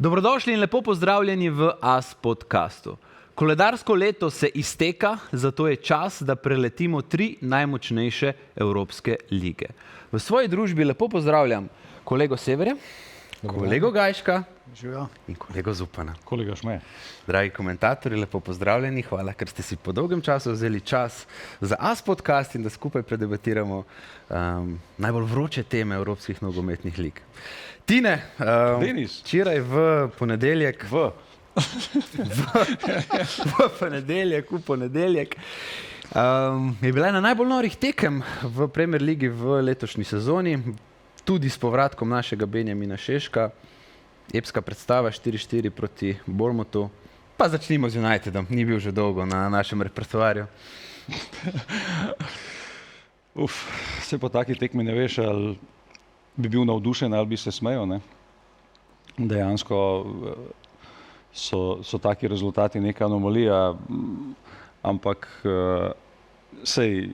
Dobrodošli in lepo pozdravljeni v AS podcastu. Koledarsko leto se izteka, zato je čas, da preletimo 3 najmočnejše evropske lige. V svoji družbi lepo pozdravljam kolego Severja, kolego Gajška in kolego Zupana. Kolega Šme. Dragi komentatorji, lepo pozdravljeni, hvala, ker ste si po dolgem času vzeli čas za AS podcast in da skupaj predebatiramo najbolj vroče teme evropskih nogometnih lig. Tine, včeraj v ponedeljek, v ponedeljek je bila ena najbolj norih tekem v Premier ligi v letošnji sezoni, tudi s povratkom našega Benjamina Šeška, epska predstava 4-4 proti Bournemouthu. Pa začnimo z Unitedom, ni bil že dolgo na našem repertoarju. Se po taki tekmi ne veš, ali bi bil navdušen ali bi se smejal, ne? Dejansko so taki rezultati neka anomalija, ampak sej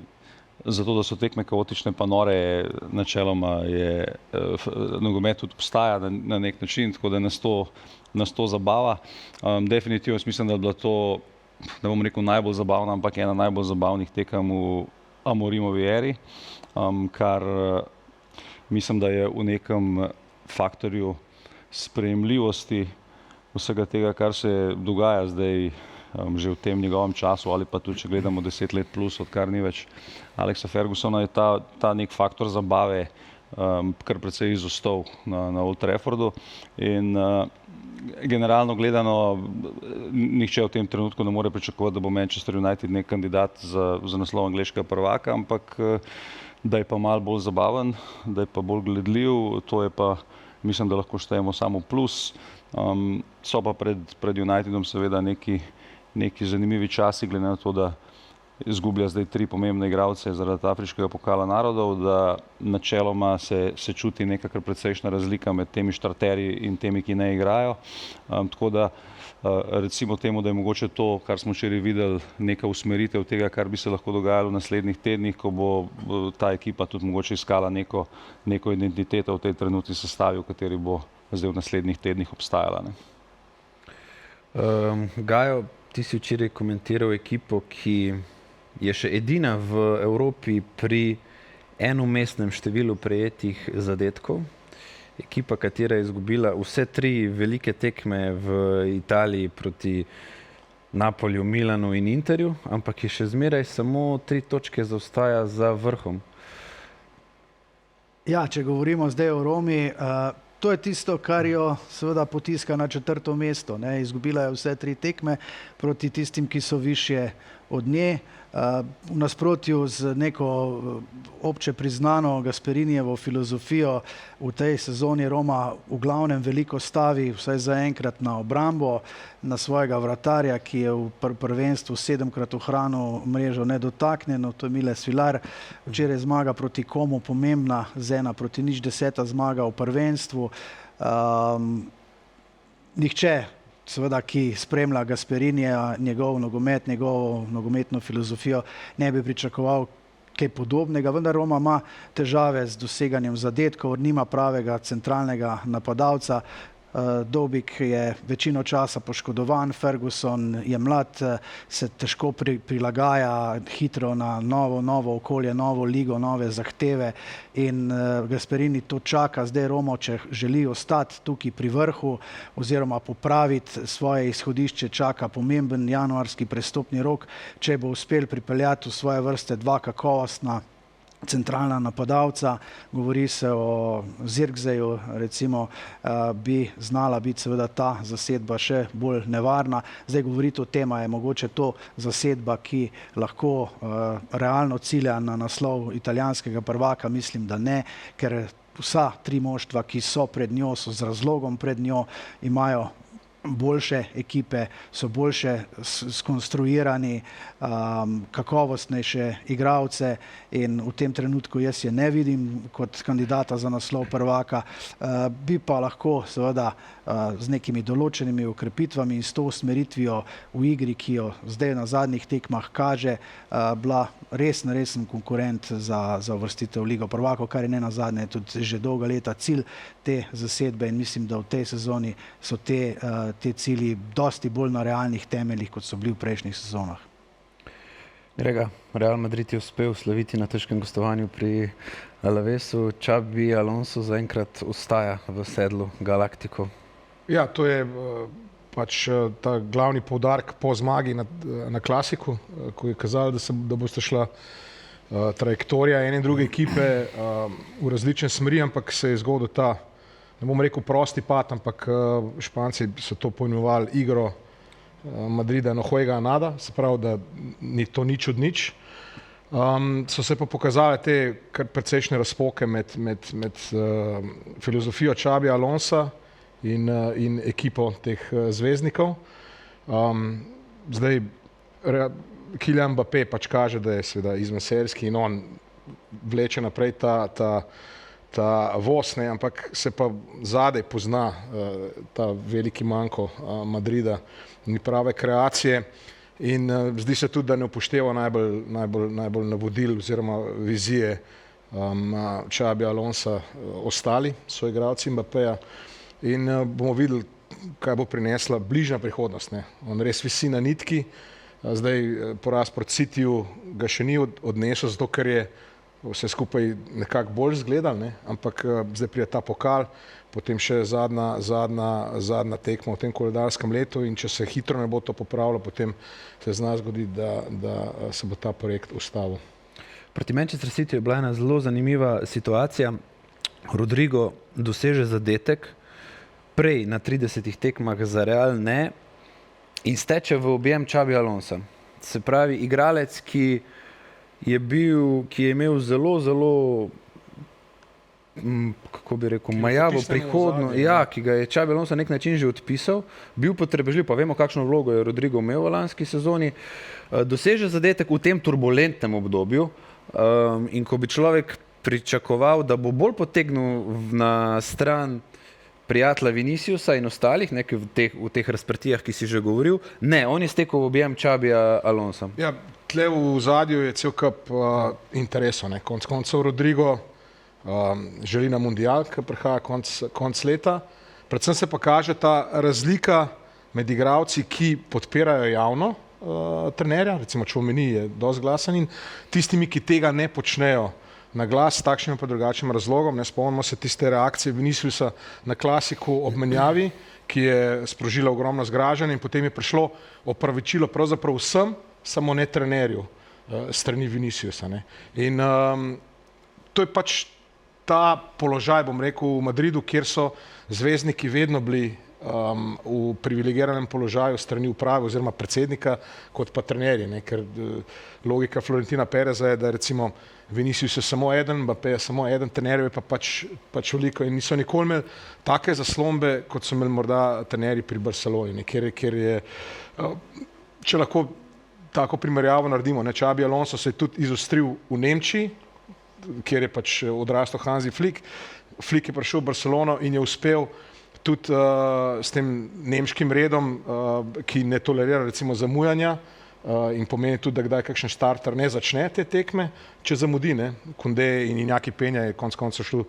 zato, da so tekme kaotične pa nore, načeloma je nogomet tudi obstaja na nek način, tako da nas to zabava. Definitivno mislim, da je bila to, ne bom rekel najbolj zabavna, ampak ena najbolj zabavnih tekem v Amorimovi eri, kar mislim, da je v nekem faktorju sprejemljivosti vsega tega, kar se dogaja zdaj že v tem njegovem času, ali pa tudi, če gledamo 10 let plus, odkar ni več Alexa Fergusona, je ta nek faktor zabave kar precej izostal na Old Traffordu. In generalno gledano, nihče v tem trenutku ne more pričakovati, da bo Manchester United nek kandidat za naslov angleškega prvaka, ampak da je pa malo bolj zabaven, da je pa bolj gledljiv, to je pa, mislim, da lahko štejemo samo plus. So pa pred Unitedom seveda neki zanimivi časi, glede na to, da izgublja zdaj 3 pomembne igralce zaradi afriškega pokala narodov, da načeloma se čuti neka kar precejšnja razlika med temi štarterji in temi, ki ne igrajo. Tako da recimo temu, da je mogoče to, kar smo včeraj videli, neka usmeritev tega, kar bi se lahko dogajalo v naslednjih tednih, ko bo ta ekipa tudi mogoče iskala neko identiteto v tej trenutni sestavi, v kateri bo zdaj v naslednjih tednih obstajala. Gajo, ti si včeraj komentiral ekipo, ki je še edina v Evropi pri enomestnem številu prejetih zadetkov. Ekipa, katera je izgubila vse 3 velike tekme v Italiji proti Napolju, Milanu in Interju, ampak je še zmeraj samo 3 točke zaostaja za vrhom. Ja, če govorimo zdaj o Romi, to je tisto, kar jo seveda potiska na 4. mesto. Izgubila je vse 3 tekme proti tistim, ki so višje od nje. V nasprotju z neko obče priznano Gasperinijevo filozofijo v tej sezoni Roma v glavnem veliko stavi, vsaj zaenkrat, na obrambo, na svojega vratarja, ki je v prvenstvu 7-krat ohranil mrežo nedotaknjeno, to je Miles Vilar. Včeraj zmaga proti Komu pomembna, z 1-0, zmaga v prvenstvu. Nihče, seveda, ki spremlja Gasperinija, njegov nogomet, njegovo nogometno filozofijo, ne bi pričakoval kaj podobnega, vendar Roma ima težave z doseganjem zadetkov, nima pravega centralnega napadalca. Dobik je večino časa poškodovan, Ferguson je mlad, se težko prilagaja hitro na novo okolje, novo ligo, nove zahteve in Gasperini to čaka. Zdaj Romo, če želi ostati tukaj pri vrhu oziroma popraviti svoje izhodišče, čaka pomemben januarski prestopni rok, če bo uspel pripeljati v svoje vrste 2 kakovostna centralna napadalca. Govori se o Zirkzeju, recimo, bi znala biti seveda ta zasedba še bolj nevarna. Zdaj govoriti o tem, je mogoče to zasedba, ki lahko realno cilja na naslov italijanskega prvaka, mislim, da ne, ker vsa 3 moštva, ki so pred njo, so z razlogom pred njo, imajo boljše ekipe, so boljše skonstruirani, kakovostnejše igralce in v tem trenutku jaz je ne vidim kot kandidata za naslov prvaka. Bi pa lahko seveda z nekimi določenimi ukrepitvami in s to usmeritvijo v igri, ki jo zdaj na zadnjih tekmah kaže, bila resen konkurent za uvrstitev v Ligo prvakov, kar je ne nazadnje tudi že dolga leta cilj te zasedbe in mislim, da v tej sezoni so te cilji dosti bolj na realnih temeljih, kot so bili v prejšnjih sezonah. Grega, Real Madrid je uspel slaviti na težkem gostovanju pri Alavesu. Xabi Alonso zaenkrat ostaja v sedlu Galactico. Ja, to je pač ta glavni poudarek po zmagi na klasiku, ko je kazalo, da boste šla trajektorija ene in druge ekipe v različne smeri, ampak se je zgodil ta, ne bom rekel prosti pad, ampak Španci so to pojmenovali igro Madrida no juega nada, se pravi, da ni to nič od nič. So se pa pokazale te kar precejšnje razpoke med filozofijo Xabija Alonsa in ekipo teh zvezdnikov. Zdaj Kylian Mbappé pač kaže, da je seveda izvenserijski in on vleče naprej ta voz, ne, ampak se pa zadaj pozna ta veliki manko Madrida, ni prave kreacije in zdi se tudi, da ne upošteva najbolj navodil oziroma vizije Xabija Alonsa ostali soigralci Mbappéja in bomo videli, kaj bo prinesla bližnja prihodnost. Ne. On res visi na nitki, zdaj poraz proti Cityju ga še ni odnesel, zato ker je vse skupaj nekako bolj zgledal, ne? Ampak zdaj pride ta pokal, potem še zadnja tekma v tem koledarskem letu in če se hitro ne bo to popravilo, potem se zna zgoditi, da se bo ta projekt ustavil. Proti Manchester City je bila ena zelo zanimiva situacija. Rodrigo doseže zadetek, prej na 30 tekmah za Real ne in steče v objem Xabija Alonsa. Se pravi, igralec, ki je imel zelo, kako bi rekel, majavo prihodno, ki ga je Xabi Alonso na nek način že odpisal, bil potrebežljiv, pa vemo, kakšno vlogo je Rodrigo imel v lanski sezoni, doseže zadetek v tem turbulentnem obdobju in ko bi človek pričakoval, da bo bolj potegnil na stran prijatelja Viniciusa in ostalih, nekaj v teh razprtijah, ki si že govoril, ne, on je stekel v objem Xabija Alonsa. Ja, tle v zadju je cel kup interesov, ne. Konec koncev Rodrigo želi na mundial, ki prihaja konec leta. Predvsem se pa kaže ta razlika med igralci, ki podpirajo javno trenerja, recimo Tchouaméni je dosti glasen, in tistimi, ki tega ne počnejo na glas s takšnim pa drugačnim razlogom. Ne spomnimo se tiste reakcije Viniciusa na klasiku ob menjavi, ki je sprožila ogromno zgražanje in potem je prišlo opravičilo pravzaprav vsem, samo ne trenerju strani Viniciusa. Ne. In to je pač ta položaj, bom rekel, v Madridu, kjer so zvezdniki vedno bili v privilegiranem položaju strani uprave oziroma predsednika kot pa trenerji, ne, ker logika Florentina Pereza je, da recimo Vinicius je samo eden, Mbappé je samo eden, trenerjev je pa pač veliko in niso nikoli imeli take zaslombe, kot so imeli morda trenerji pri Barceloni, kjer je, če lahko tako primerjavo naredimo, ne, Xabi Alonso se je tudi izostril v Nemčiji, kjer je pač odrastel Hansi Flick. Flick je prišel v Barcelono in je uspel tudi s tem nemškim redom, ki ne tolerira recimo zamujanja in pomeni tudi, da kdaj kakšen starter ne začne te tekme, če zamudi, ne. Koundé in Iñaki Peña je konec koncev šlo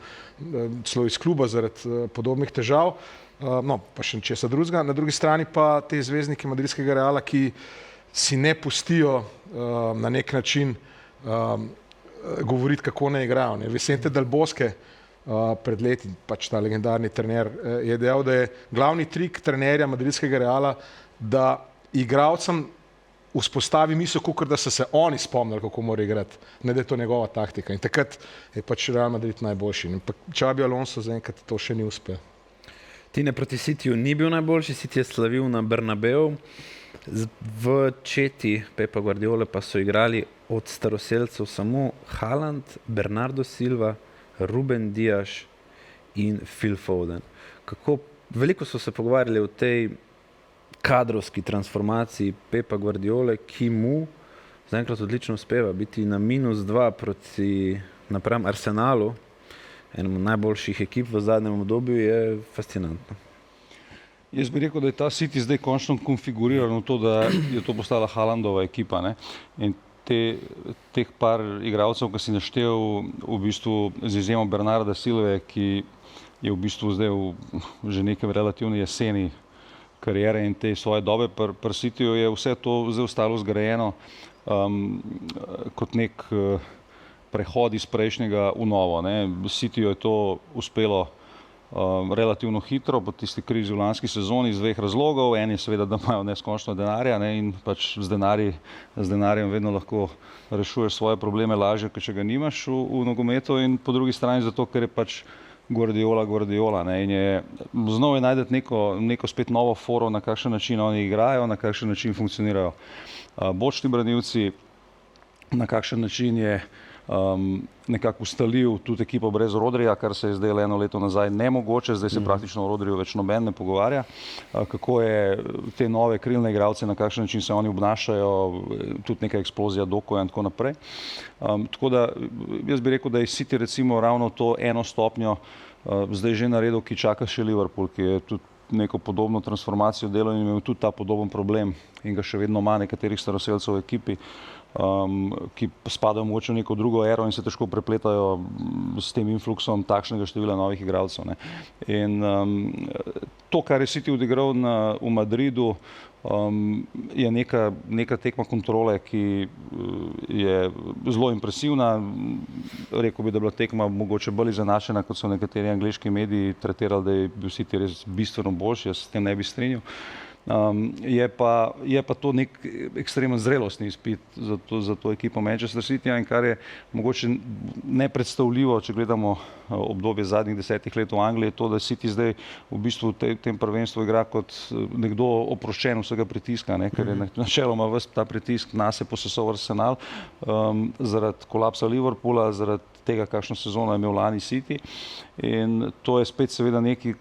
celo iz kluba zaradi podobnih težav, no, pa še česa drugega. Na drugi strani pa te zvezdniki madridskega Reala, ki si ne pustijo na nek način govoriti, kako ne igrajo. Ne. Vicente Del Bosque pred leti, pač ta legendarni trener, je dejal, da je glavni trik trenerja madridskega Reala, da igralcem vzpostavi misel, kakor da so se oni spomnili, kako mora igrati, ne da je to njegova taktika. In takrat je pač Real Madrid najboljši. In pa Xabi Alonso zaenkrat to še ni uspel. Tine proti Cityju ni bil najboljši, City je slavil na Bernabeu. V četi Pepa Guardiole pa so igrali od staroselcev samo Haaland, Bernardo Silva, Ruben Dias in Phil Foden. Veliko so se pogovarjali o tej kadrovski transformaciji Pepa Guardiole, ki mu zaenkrat odlično uspeva biti na -2 proti napram Arsenalu, enemu najboljših ekip v zadnjem obdobju, je fascinantno. Jaz bi rekel, da je ta City zdaj končno konfiguriran v to, da je to postala Haalandova ekipa, ne? In teh par igralcev, ki si naštel, v bistvu z izjemo Bernarda Silve, ki je v bistvu zdaj že nekem relativni jeseni kariere in te svoje dobe pri Cityju, je vse to zdaj ostalo zgrajeno kot nek prehod iz prejšnjega v novo, ne. Cityju je to uspelo relativno hitro po tisti krizi v lanski sezoni iz 2 razlogov. En je seveda, da imajo neskončno denarja, ne, in pač z denarjem vedno lahko rešuješ svoje probleme lažje, kot če ga nimaš v nogometu, in po drugi strani zato, ker je pač Guardiola, ne, in je znal najdeti neko spet novo foro, na kakšen način oni igrajo, na kakšen način funkcionirajo bočni branilci, na kakšen način je nekako ustalil tudi ekipo brez Rodrija, kar se je zdaj eno leto nazaj nemogoče, zdaj se praktično o Rodriju več noben ne pogovarja, kako je te nove krilne igralce, na kakšen način se oni obnašajo, tudi neka eksplozija Dokuja in tako naprej. Tako da jaz bi rekel, da je City recimo ravno to eno stopnjo zdaj že naredil, ki čaka še Liverpool, ki je tudi neko podobno transformacijo delal in imel tudi ta podoben problem in ga še vedno ima nekaterih staroselcev v ekipi, ki spadajo mogoče v neko drugo ero in se težko prepletajo s tem influksom takšnega števila novih igralcev, ne. In to, kar je City odigral v Madridu, je neka tekma kontrole, ki je zelo impresivna. Rekel bi, da je bila tekma mogoče bolj izenačena, kot so nekateri angleški mediji tretirali, da je bil City res bistveno boljši, jaz s tem ne bi strinjal. Je pa to nek ekstremen zrelostni izpit za to ekipo Manchester Cityja, in kar je mogoče nepredstavljivo, če gledamo obdobje zadnjih 10 let v Angliji, je to, da City zdaj v bistvu v tem prvenstvu igra kot nekdo oproščen vsega pritiska, ne, ker je načeloma ves ta pritisk nase posesal Arsenal zaradi kolapsa Liverpoola, zaradi tega, kakšno sezono je imel lani City, in to je spet seveda nekaj,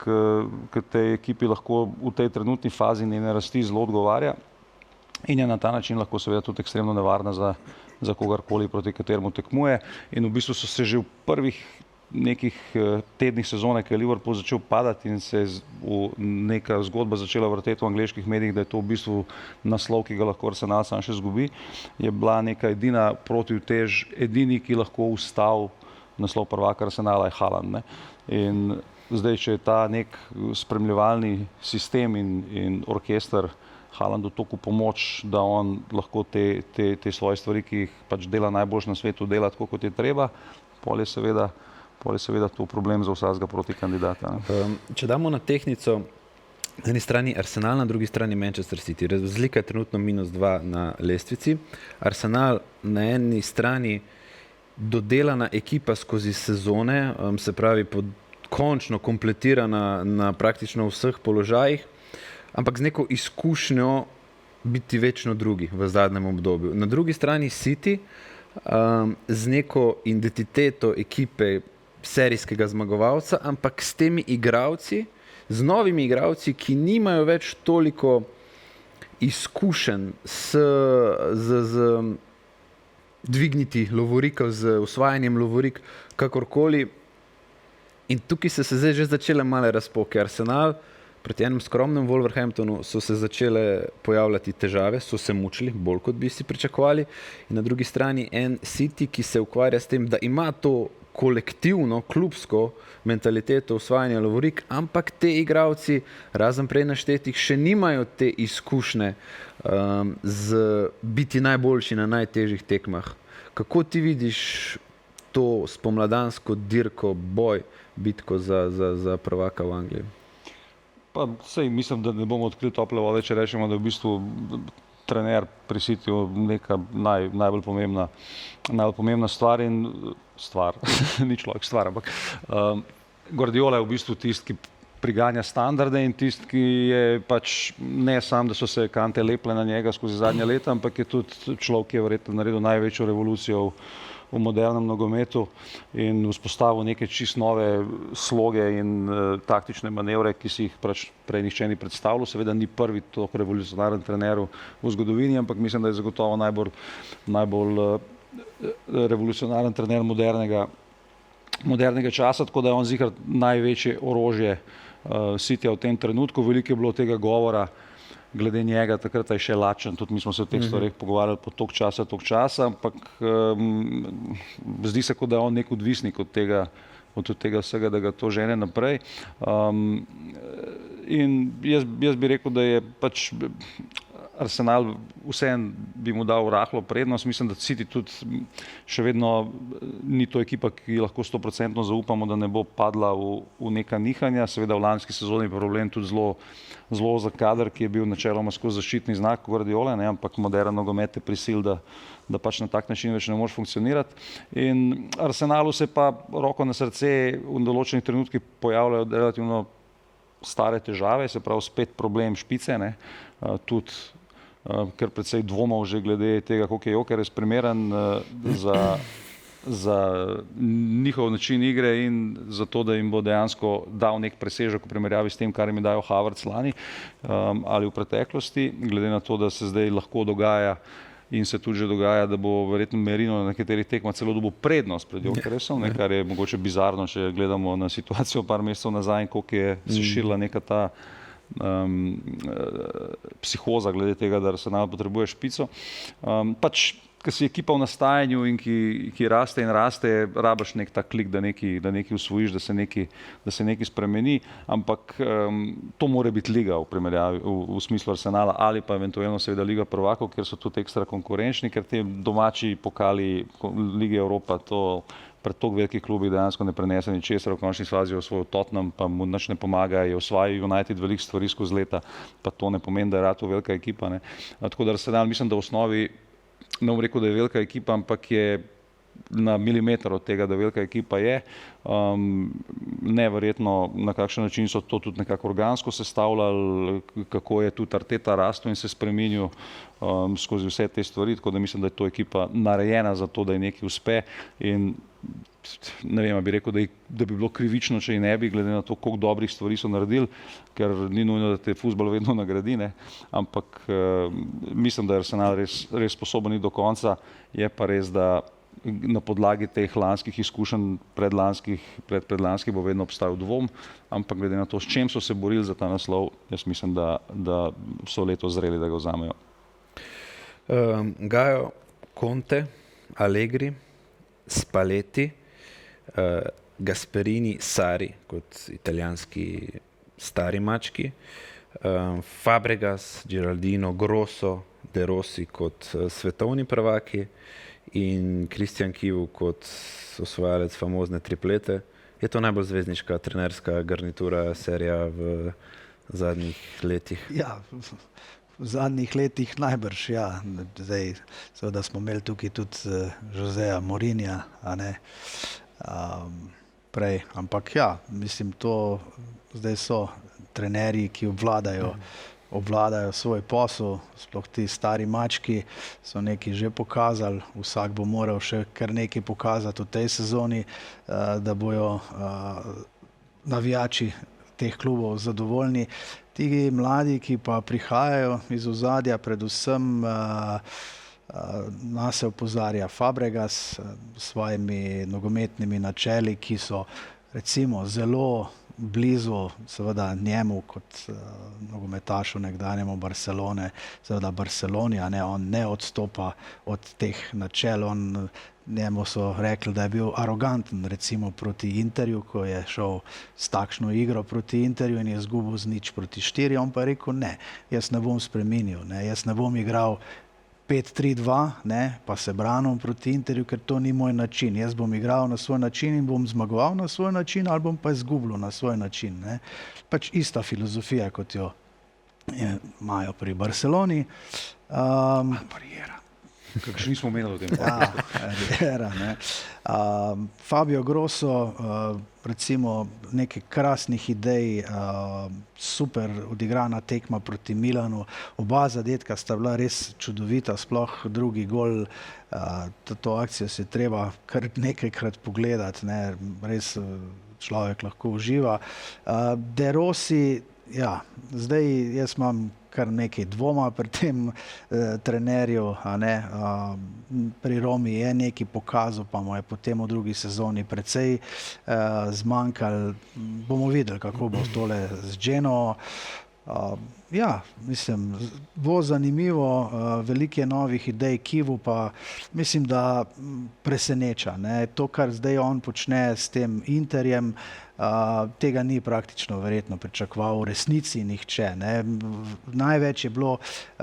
ki tej ekipi lahko v tej trenutni fazi njene rasti zelo odgovarja in je na ta način lahko seveda tudi ekstremno nevarna za kogarkoli, proti kateremu tekmuje. In v bistvu so se že v prvih nekih tednih sezone, ki je Liverpool začel padati in se je neka zgodba začela vrteti v angleških medijih, da je to v bistvu naslov, ki ga lahko Arsenal sam še izgubi, je bila neka edina protivtež, edini, ki lahko ustal naslov prvaka Arsenala, je Haaland, ne. In zdaj, če je ta nek spremljevalni sistem in orkester Haalandu toliko pomoč, da on lahko te svoje stvari, ki jih pač dela najboljš na svetu, dela tako, kot je treba, pol je seveda to problem za vsakega protikandidata. Če damo na tehtnico na eni strani Arsenal, na drugi strani Manchester City, razlika je trenutno -2 na lestvici. Arsenal na eni strani dodelana ekipa skozi sezone, se pravi končno kompletirana na praktično vseh položajih, ampak z neko izkušnjo biti večno drugi v zadnjem obdobju. Na drugi strani City z neko identiteto ekipe serijskega zmagovalca, ampak s temi igralci, z novimi igralci, ki nimajo več toliko izkušenj z dvigniti lovorikov, z osvajanjem lovorik, kakorkoli. In tukaj so se zdaj že začele male razpoke. Arsenal proti enem skromnem Wolverhamptonu so se začele pojavljati težave, so se mučili, bolj kot bi si pričakovali. In na drugi strani en City, ki se ukvarja s tem, da ima to kolektivno, klubsko mentaliteto osvajanja lovorik, ampak te igralci, razen prej naštetih, še nimajo te izkušnje z biti najboljši na najtežjih tekmah. Kako ti vidiš to spomladansko dirko, boj, bitko za prvaka v Angliji? Pa sej mislim, da ne bomo odkrili tople vode, če rečemo, da je v bistvu trener pri Cityju neka najbolj pomembna stvar in stvar, ni človek stvar, ampak Guardiola je v bistvu tisti, ki priganja standarde in tisti, ki je pač ne sam, da so se kante leple na njega skozi zadnja leta, ampak je tudi človek, ki je verjetno naredil največjo revolucijo v modernem nogometu in vzpostavil neke čist nove sloge in taktične manevre, ki si jih prej nihče ni predstavljal. Seveda ni prvi toliko revolucionaren trener v zgodovini, ampak mislim, da je zagotovo najbolj revolucionaren trener modernega časa, tako da je on ziher največje orožje Cityja v tem trenutku. Veliko je bilo tega govora glede njega, takrat je še lačen, tudi mi smo se o teh stvareh pogovarjali po toliko časa, ampak zdi se, kot da je on nek odvisnik od tega vsega, da ga to žene naprej. In jaz bi rekel, da je pač Arsenal vseeno bi mu dal rahlo prednost. Mislim, da City tudi še vedno ni to ekipa, ki lahko 100% zaupamo, da ne bo padla v neka nihanja. Seveda v lanski sezoni je problem tudi zelo za kader, ki je bil načeloma skozi zaščitni znak Guardiole, ampak moderen nogomet te prisil, da pač na tak način več ne moreš funkcionirati. In Arsenalu se pa roko na srce v določenih trenutkih pojavljajo relativno stare težave, se pravi spet problem špice, tudi ker predvsej dvomov že glede tega, koliko je Gyökeres primeren za njihov način igre in za to, da jim bo dejansko dal nek presežek v primerjavi s tem, kar jim je dal Havertz lani ali v preteklosti, glede na to, da se zdaj lahko dogaja in se tudi že dogaja, da bo verjetno Merino na nekaterih tekmah celo dobil prednost pred Gyökeresom, kar je mogoče bizarno, če gledamo na situacijo par mesecev nazaj in koliko je se širila neka ta psihoza glede tega, da Arsenal potrebuje špico. Pač, ko si ekipa v nastajanju in ki raste in raste, rabaš nek tak klik, da nekaj usvojiš, da se nekaj spremeni, ampak to mora biti liga v primerjavi, v smislu Arsenala ali pa eventualno seveda Liga prvakov, ker so tudi ekstra konkurenčni, ker te domači pokali Lige Evropa to pred toliko velikih klubih dejansko ne prenese ničesar, v končni fazi osvojil Tottenham, pa mu nič ne pomaga, je osvajal United veliko stvari skozi leta, pa to ne pomeni, da je rato velika ekipa. Tako da Arsenal mislim, da v osnovi, ne bom rekel, da je velika ekipa, ampak je na milimeter od tega, da velika ekipa je. Neverjetno, na kakšen način so to tudi nekako organsko sestavljali, kako je tudi Arteta rastel in se spreminjal skozi vse te stvari, tako da mislim, da je to ekipa narejena za to, da je nekaj uspe in ne vem, bi rekel, da bi bilo krivično, če ji ne bi, glede na to, koliko dobrih stvari so naredili, ker ni nujno, da te fuzbal vedno nagradi, ampak mislim, da je Arsenal res sposoben do konca, je pa res, da na podlagi teh lanskih izkušenj, predlanskih bo vedno obstajal dvom, ampak glede na to, s čem so se borili za ta naslov, jaz mislim, da so letos zreli, da ga vzamejo. Gajo, Conte, Allegri, Spalletti, Gasperini, Sarri kot italijanski stari mački, Fabregas, Geraldino, Grosso, De Rossi kot svetovni prvaki in Christian Kivu kot osvajalec famozne triplete. Je to najbolj zvezdniška trenerska garnitura serija v zadnjih letih? Ja, v zadnjih letih najbrž, ja. Zdaj, seveda smo imeli tukaj tudi Joseja Mourinha, prej, ampak ja, mislim, to zdaj so trenerji, ki obvladajo svoj posel, sploh ti stari mački so nekaj že pokazali, vsak bo moral še kar nekaj pokazati v tej sezoni, da bojo navijači teh klubov zadovoljni. Ti mladi, ki pa prihajajo iz ozadja, predvsem nas se opozarja Fabregas s svojimi nogometnimi načeli, ki so recimo zelo blizu seveda njemu kot nogometašu nekdanjemu Barcelone, seveda Barceloni, on ne odstopa od teh načel, njemu so rekli, da je bil aroganten recimo proti Interju, ko je šel s takšno igro proti Interju in je izgubil z 0-4, on pa je rekel, ne, jaz ne bom spremenil, jaz ne bom igral 5-3-2, pa se branim proti Interju, ker to ni moj način. Jaz bom igral na svoj način in bom zmagoval na svoj način ali bom pa izgubljal na svoj način. Pač ista filozofija, kot jo imajo pri Barceloni. Barijera. Kako še nismo omenili o tem. Barijera, Fabio Grosso, recimo nekaj krasnih idej, super odigrana tekma proti Milanu, oba zadetka sta bila res čudovita, sploh drugi gol, to akcijo se je treba kar nekajkrat pogledati, ne, res človek lahko uživa. De Rossi, ja, zdaj jaz imam kar nekaj dvoma pri tem trenerju, a ne. Pri Romi je nekaj pokazal, pa mu je potem v drugi sezoni precej zmanjkalo. Bomo videli, kako bo tole z Genovo. Ja, mislim, bo zanimivo, veliko je novih idej, Kivu pa mislim, da preseneča, ne. To, kar zdaj on počne s tem Interjem, tega ni praktično verjetno pričakoval v resnici nihče, ne. Največ je bilo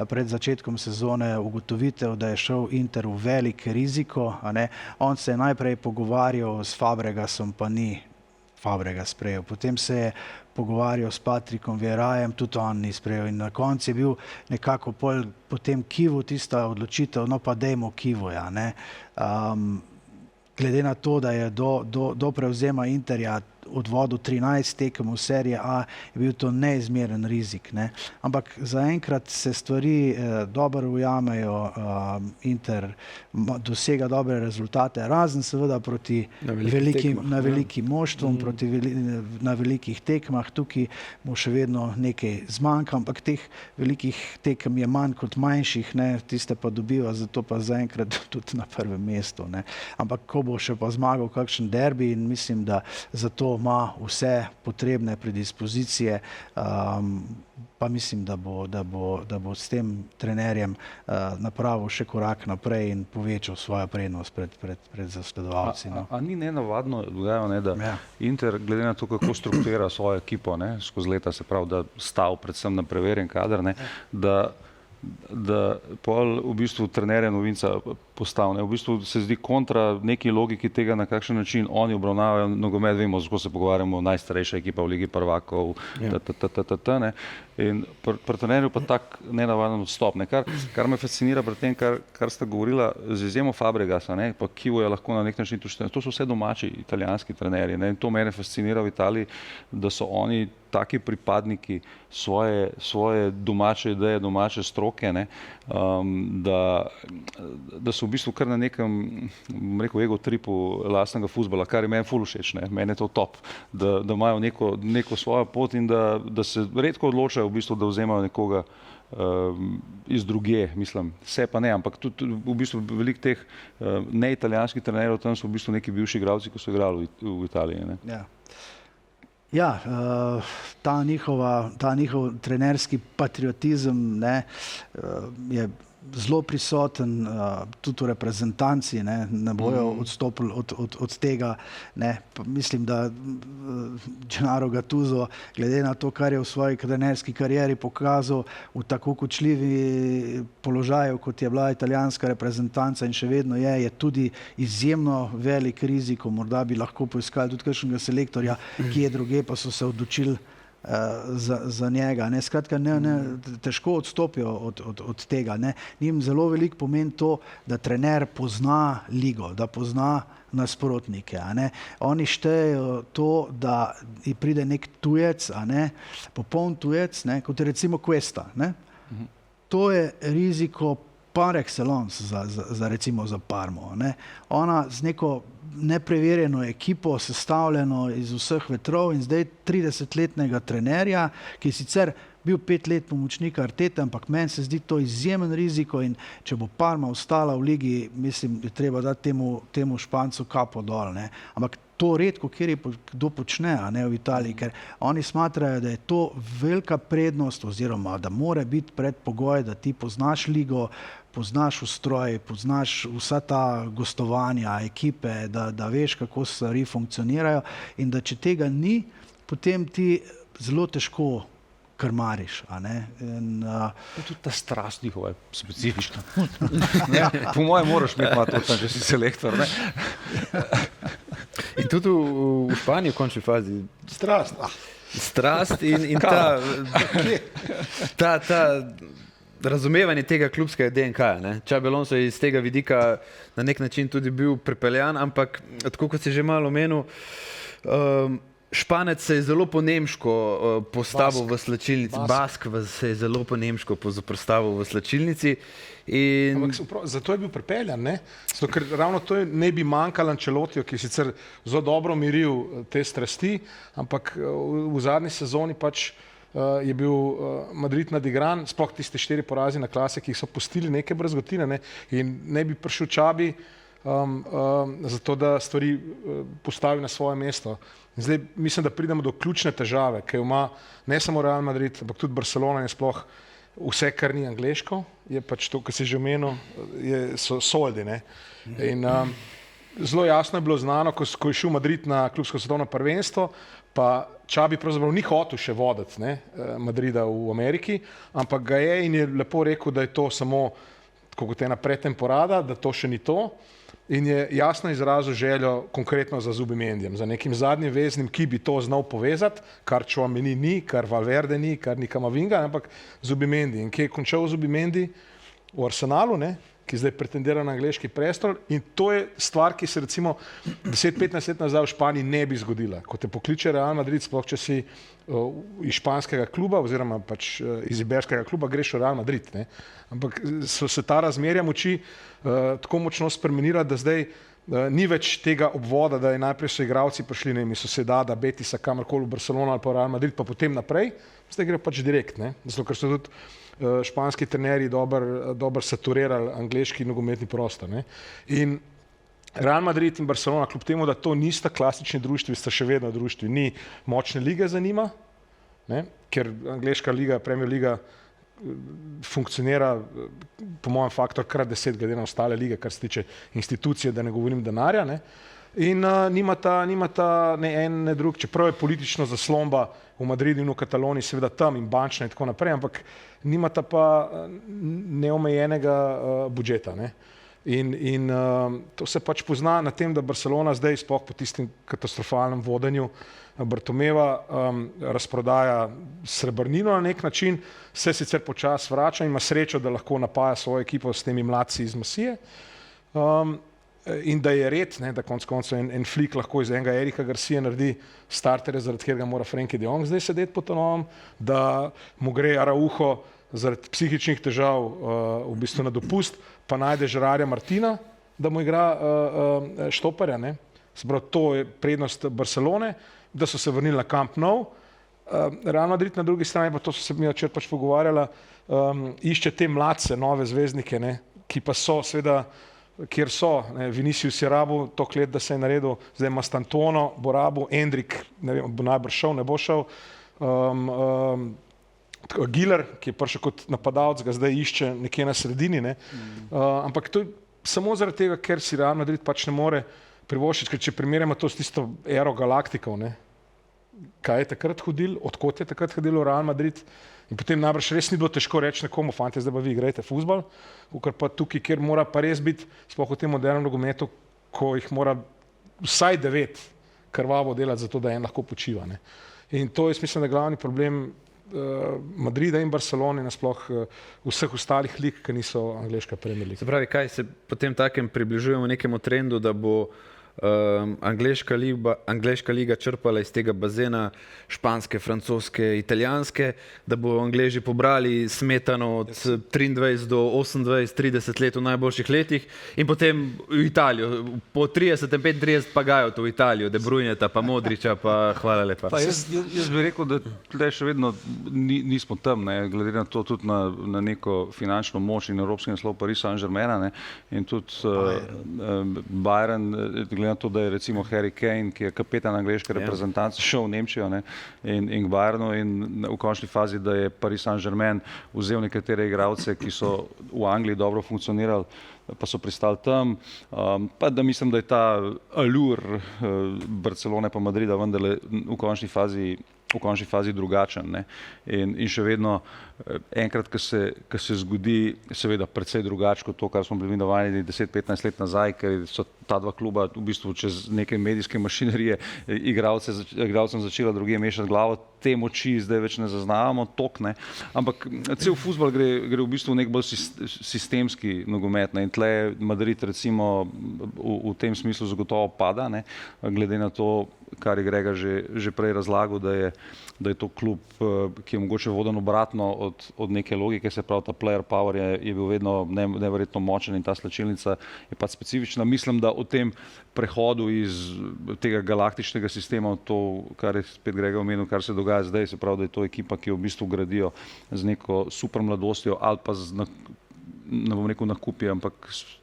pred začetkom sezone ugotovitev, da je šel Inter v velik riziko, a ne. On se je najprej pogovarjal s Fabregasom, pa ni Fabregas sprejel. Potem se je pogovarjal s Patrikom Vierajem, tudi on ni sprejel. In na koncu je bil nekako potem Kivu tista odločitev, no pa dejmo Kivuja, ne. Glede na to, da je do prevzema Interja odvodil 13 tekem v serije A, je bil to neizmeren rizik, ne. Ampak zaenkrat se stvari dobro ujamejo, Inter dosega dobre rezultate, razen seveda proti velikim moštvom, na velikih tekmah. Tukaj mu še vedno nekaj zmanjka, ampak teh velikih tekem je manj kot manjših, ne, tiste pa dobiva, zato pa zaenkrat tudi na prvem mestu, ne. Ampak ko bo še pa zmagal kakšen derbi, in mislim, da zato ima vse potrebne predispozicije, pa mislim, da bo s tem trenerjem napravil še korak naprej in povečal svojo prednost pred zasledovalci. No. A ni nenavadno, ne, da Inter, glede na to, kako strukturira svojo ekipo, ne, skozi leta, se pravi, da stav predvsem na preverjen kader, ne, da pol v bistvu trenerja novinca postavne. V bistvu se zdi kontra neki logiki tega, na kakšen način oni obravnavajo nogomet. Vemo, kako se pogovarjamo, najstarejša ekipa v Ligi prvakov, ne. In pri trenerju pa tak nenavaden odstop, ne. Kar me fascinira pri tem, kar sta govorila, z izjemo Fabregasa, ne, pa Kivu je lahko na nek način to so vse domači italijanski trenerji, ne. In to mene fascinira v Italiji, da so oni taki pripadniki svoje domače ideje, domače stroke, ne, da so v bistvu kar na nekem, bom rekel, ego tripu lastnega fuzbala, kar je meni ful všeč, ne. Meni je to top, da imajo neko svojo pot in da se redko odločajo v bistvu, da vzemajo nekoga iz drugje, mislim, vse pa ne, ampak tudi v bistvu veliko teh neitalijanskih trenerjev tam so v bistvu neki bivši igralci, ki so igrali v Italiji, ne. Ja, ta njihov trenerski patriotizem, ne, je zelo prisoten, tudi v reprezentanci, ne bojo odstopili od tega, ne. Mislim, da Gennaro Gattuso, glede na to, kar je v svoji trenerski karieri pokazal v tako kočljivi položaju, kot je bila italijanska reprezentanca in še vedno je tudi izjemno velik rizik. Morda bi lahko poiskali tudi kakšnega selektorja, kje druge, pa so se odločili za njega, ne. Skratka, težko odstopijo od tega, ne. Njim zelo veliko pomeni to, da trener pozna ligo, da pozna nasprotnike, a ne. Oni štejejo to, da pride nek tujec, a ne, popoln tujec, ne, kot je recimo Cuesta, ne. To je riziko par excellence recimo za Parmo, ne. Ona z neko nepreverjeno ekipo, sestavljeno iz vseh vetrov, in zdaj 30-letnega trenerja, ki je sicer bil 5 let pomočnik Artete, ampak meni se zdi to izjemen riziko, in če bo Parma ostala v ligi, mislim, je treba dati temu Špancu kapo dol, ne. Ampak to redko kdo počne, a ne, v Italiji, ker oni smatrajo, da je to velika prednost, oziroma da mora biti predpogoj, da ti poznaš ligo, poznaš ustroj, poznaš vsa ta gostovanja, ekipe, da veš, kako stvari funkcionirajo, in da če tega ni, potem ti zelo težko krmariš, a ne. Tudi ta strast njihova je specifična. Po mojem moraš imeti to tam, če si selektor, ne. In tudi v Španiji v končni fazi Strast. Strast in ta razumevanje tega klubskega DNK-ja. Xabi Alonso je iz tega vidika na nek način tudi bil pripeljan, ampak tako kot si že malo omenil, Španec se je zelo po nemško postavil v slačilnici, Bask se je zelo po nemško postavil v slačilnici. Zato je bil pripeljan, ne? Zato, ker ravno to ne bi manjkalo Ancelotiju, ki je sicer zelo dobro miril te strasti, ampak v zadnji sezoni pač je bil Madrid nadigran, sploh tiste 4 porazi na klase, ki jih so pustili neke brezgotine, ne? In ne bi prišel Xabi zato, da stvari postavi na svoje mesto. In zdaj mislim, da pridemo do ključne težave, ki jo ima ne samo Real Madrid, ampak tudi Barcelona in sploh vse, kar ni angleško, je pač to, kar si že omenil, so soldi. Ne? In zelo jasno je bilo znano, ko je šel Madrid na klubsko svetovno prvenstvo, pa Xabi pravzaprav ni hotel še voditi Madrida v Ameriki, ampak ga je in je lepo rekel, da je to samo kot ena pretemporada, da to še ni to. In je jasno izrazil željo konkretno za Zubimendijem, za nekim zadnjim veznim, ki bi to znal povezati, kar Tchouaméni ni, kar Valverde ni, kar ni Camavinga, ampak Zubimendi. In kje je končal Zubimendi? V Arsenalu, ne? Ki zdaj pretendira na angleški prestol. In to je stvar, ki se recimo 10-15 let nazaj v Španiji ne bi zgodila. Ko te pokliče Real Madrid, sploh če si iz španskega kluba oziroma pač iz iberskega kluba, greš v Real Madrid. Ne? Ampak so se ta razmerja moči tako močno spremenila, da zdaj ni več tega obvoda, da je najprej so igralci prišli, ne vem, iz Sociedada, Betisa, kamorkoli v Barcelono ali pa Real Madrid, pa potem naprej. Zdaj gre pač direkt, ne? Zato, ker so tudi španski trenerji dobro saturirali angleški nogometni prostor. Ne? In Real Madrid in Barcelona, kljub temu, da to nista klasični društvi, sta še vedno društvi. Ni močne lige za njima, ne? Ker angleška liga, Premier liga funkcionira po mojem faktor krat 10 glede na ostale lige, kar se tiče institucije, da ne govorim denarja. Ne? In nimata ne en, ne drug, čeprav je politično zaslomba v Madridu in v Kataloniji seveda tam in bančna in tako naprej, ampak nimata pa neomejenega budžeta. Ne? In to se pač pozna na tem, da Barcelona zdaj, sploh po tistem katastrofalnem vodenju Bartomeva, razprodaja srebrnino na nek način, se sicer počasi vrača in ima srečo, da lahko napaja svojo ekipo s temi mladci iz Masije. In da je red, ne, da konec koncev en Flick lahko iz enega Erika Garcia naredi startere, zaradi katerega mora Frenkie de Jong zdaj sedeti po novem, da mu gre Araujo zaradi psihičnih težav v bistvu na dopust, pa najde Gerarda Martina, da mu igra štoperja. Ne. To je prednost Barcelone, da so se vrnili na Camp Nou. Real Madrid na drugi strani, pa to so se mi včeraj pač pogovarjala, išče te mladce, nove zvezdnike, ne, ki pa so seveda kjer so, Vinicius je rabil toliko let, da se je naredil, zdaj ima Stantono, bo rabil, Endrik, ne vem, bo najbrž šel, ne bo šel, Giler, ki je prišel kot napadalec, ga zdaj išče nekje na sredini, ne? Ampak to je samo zaradi tega, ker si Real Madrid pač ne more privoščiti, ker če primerjamo to s tisto ero galaktikov, ne? Kaj je takrat hodil, odkot je takrat hodil Real Madrid, in potem najbrž res ni bilo težko reči nekomu, fantje, zdaj pa vi igrajte fuzbal, kar pa tukaj, kjer mora pa res biti, sploh v tem modernem nogometu, ko jih mora vsaj 9 krvavo delati za to, da en lahko počiva. Ne. In to je, mislim, da glavni problem Madrida in Barcelone, nasploh vseh ostalih lig, ki niso angleška Premier League. Se pravi, kaj se potem takem približujemo nekemu trendu, da bo angleška liga črpala iz tega bazena španske, francoske, italijanske, da bo Angleži pobrali smetano od 23 do 28, 30 let v najboljših letih in potem v Italijo. Po 30, 35 pa gajo to v Italijo, De Bruyneta, pa Modriča, pa hvala lepa. Jaz bi rekel, da tle še vedno nismo tam, ne, glede na to tudi na neko finančno moč in evropski naslov Paris Saint-Germaina, ne, in tudi Bayern, glede na to, da je recimo Harry Kane, ki je kapetan angleške reprezentance, šel v Nemčijo, ne, in k Bayernu, in v končni fazi, da je Paris Saint-Germain vzel nekatere igralce, ki so v Angliji dobro funkcionirali, pa so pristali tam. Pa da mislim, da je ta allur Barcelone pa Madrida vendarle v končni fazi drugačen. Ne? In še vedno enkrat, ko se zgodi, seveda precej drugače kot to, kar smo bili navajeni 10-15 let nazaj, ker so ta dva kluba v bistvu čez neke medijske mašinerije igralcem začela drugje mešati glavo, te moči zdaj več ne zaznavamo, tokne. Ampak cel fuzbal gre v bistvu v nek bolj sistemski nogomet. Ne? In tle Madrid recimo v tem smislu zagotovo pada, ne? Glede na to, kar je Grega že prej razlagal, da je to klub, ki je mogoče voden obratno od neke logike, se pravi ta player power je bil vedno neverjetno močen in ta slačilnica je pač specifična. Mislim, da o tem prehodu iz tega galaktičnega sistema v to, kar je spet Grega omenil, kar se dogaja zdaj, se pravi, da je to ekipa, ki jo v bistvu gradijo z neko super mladostjo ali pa z ne bom rekel nakupi, ampak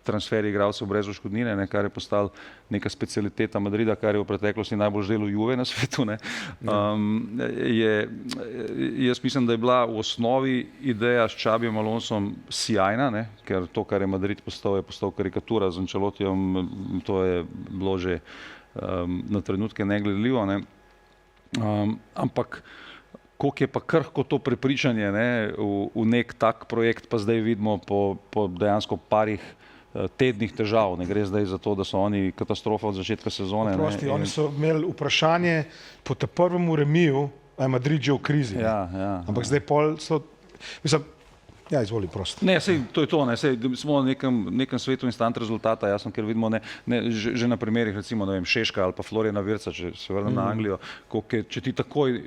transferi igralcev brez odškodnine, kar je postalo neka specialiteta Madrida, kar je v preteklosti najbolj želel Juve na svetu. Jaz mislim, da je bila v osnovi ideja s Xabijem Alonsom sjajna, ne? Ker to, kar je Madrid postal, je postal karikatura z Ancelottijem, to je bilo že na trenutke negledljivo. Ne? Ampak koliko je pa krhko to prepričanje, ne, v nek tak projekt, pa zdaj vidimo po dejansko parih tednih težav. Ne gre zdaj za to, da so oni katastrofa od začetka sezone. Prosti, oni so imeli vprašanje po tem prvem remiju, a je Madrid že v krizi. Ja, ampak zdaj pol so, mislim, ja, izvoli, prosti. Ne, sej, to je to, ne, sej, smo v nekem svetu instant rezultata, jasno, ker vidimo že na primerih, recimo, ne vem, Šeška ali pa Florjana Virca, če se vrnem na Anglijo, če ti takoj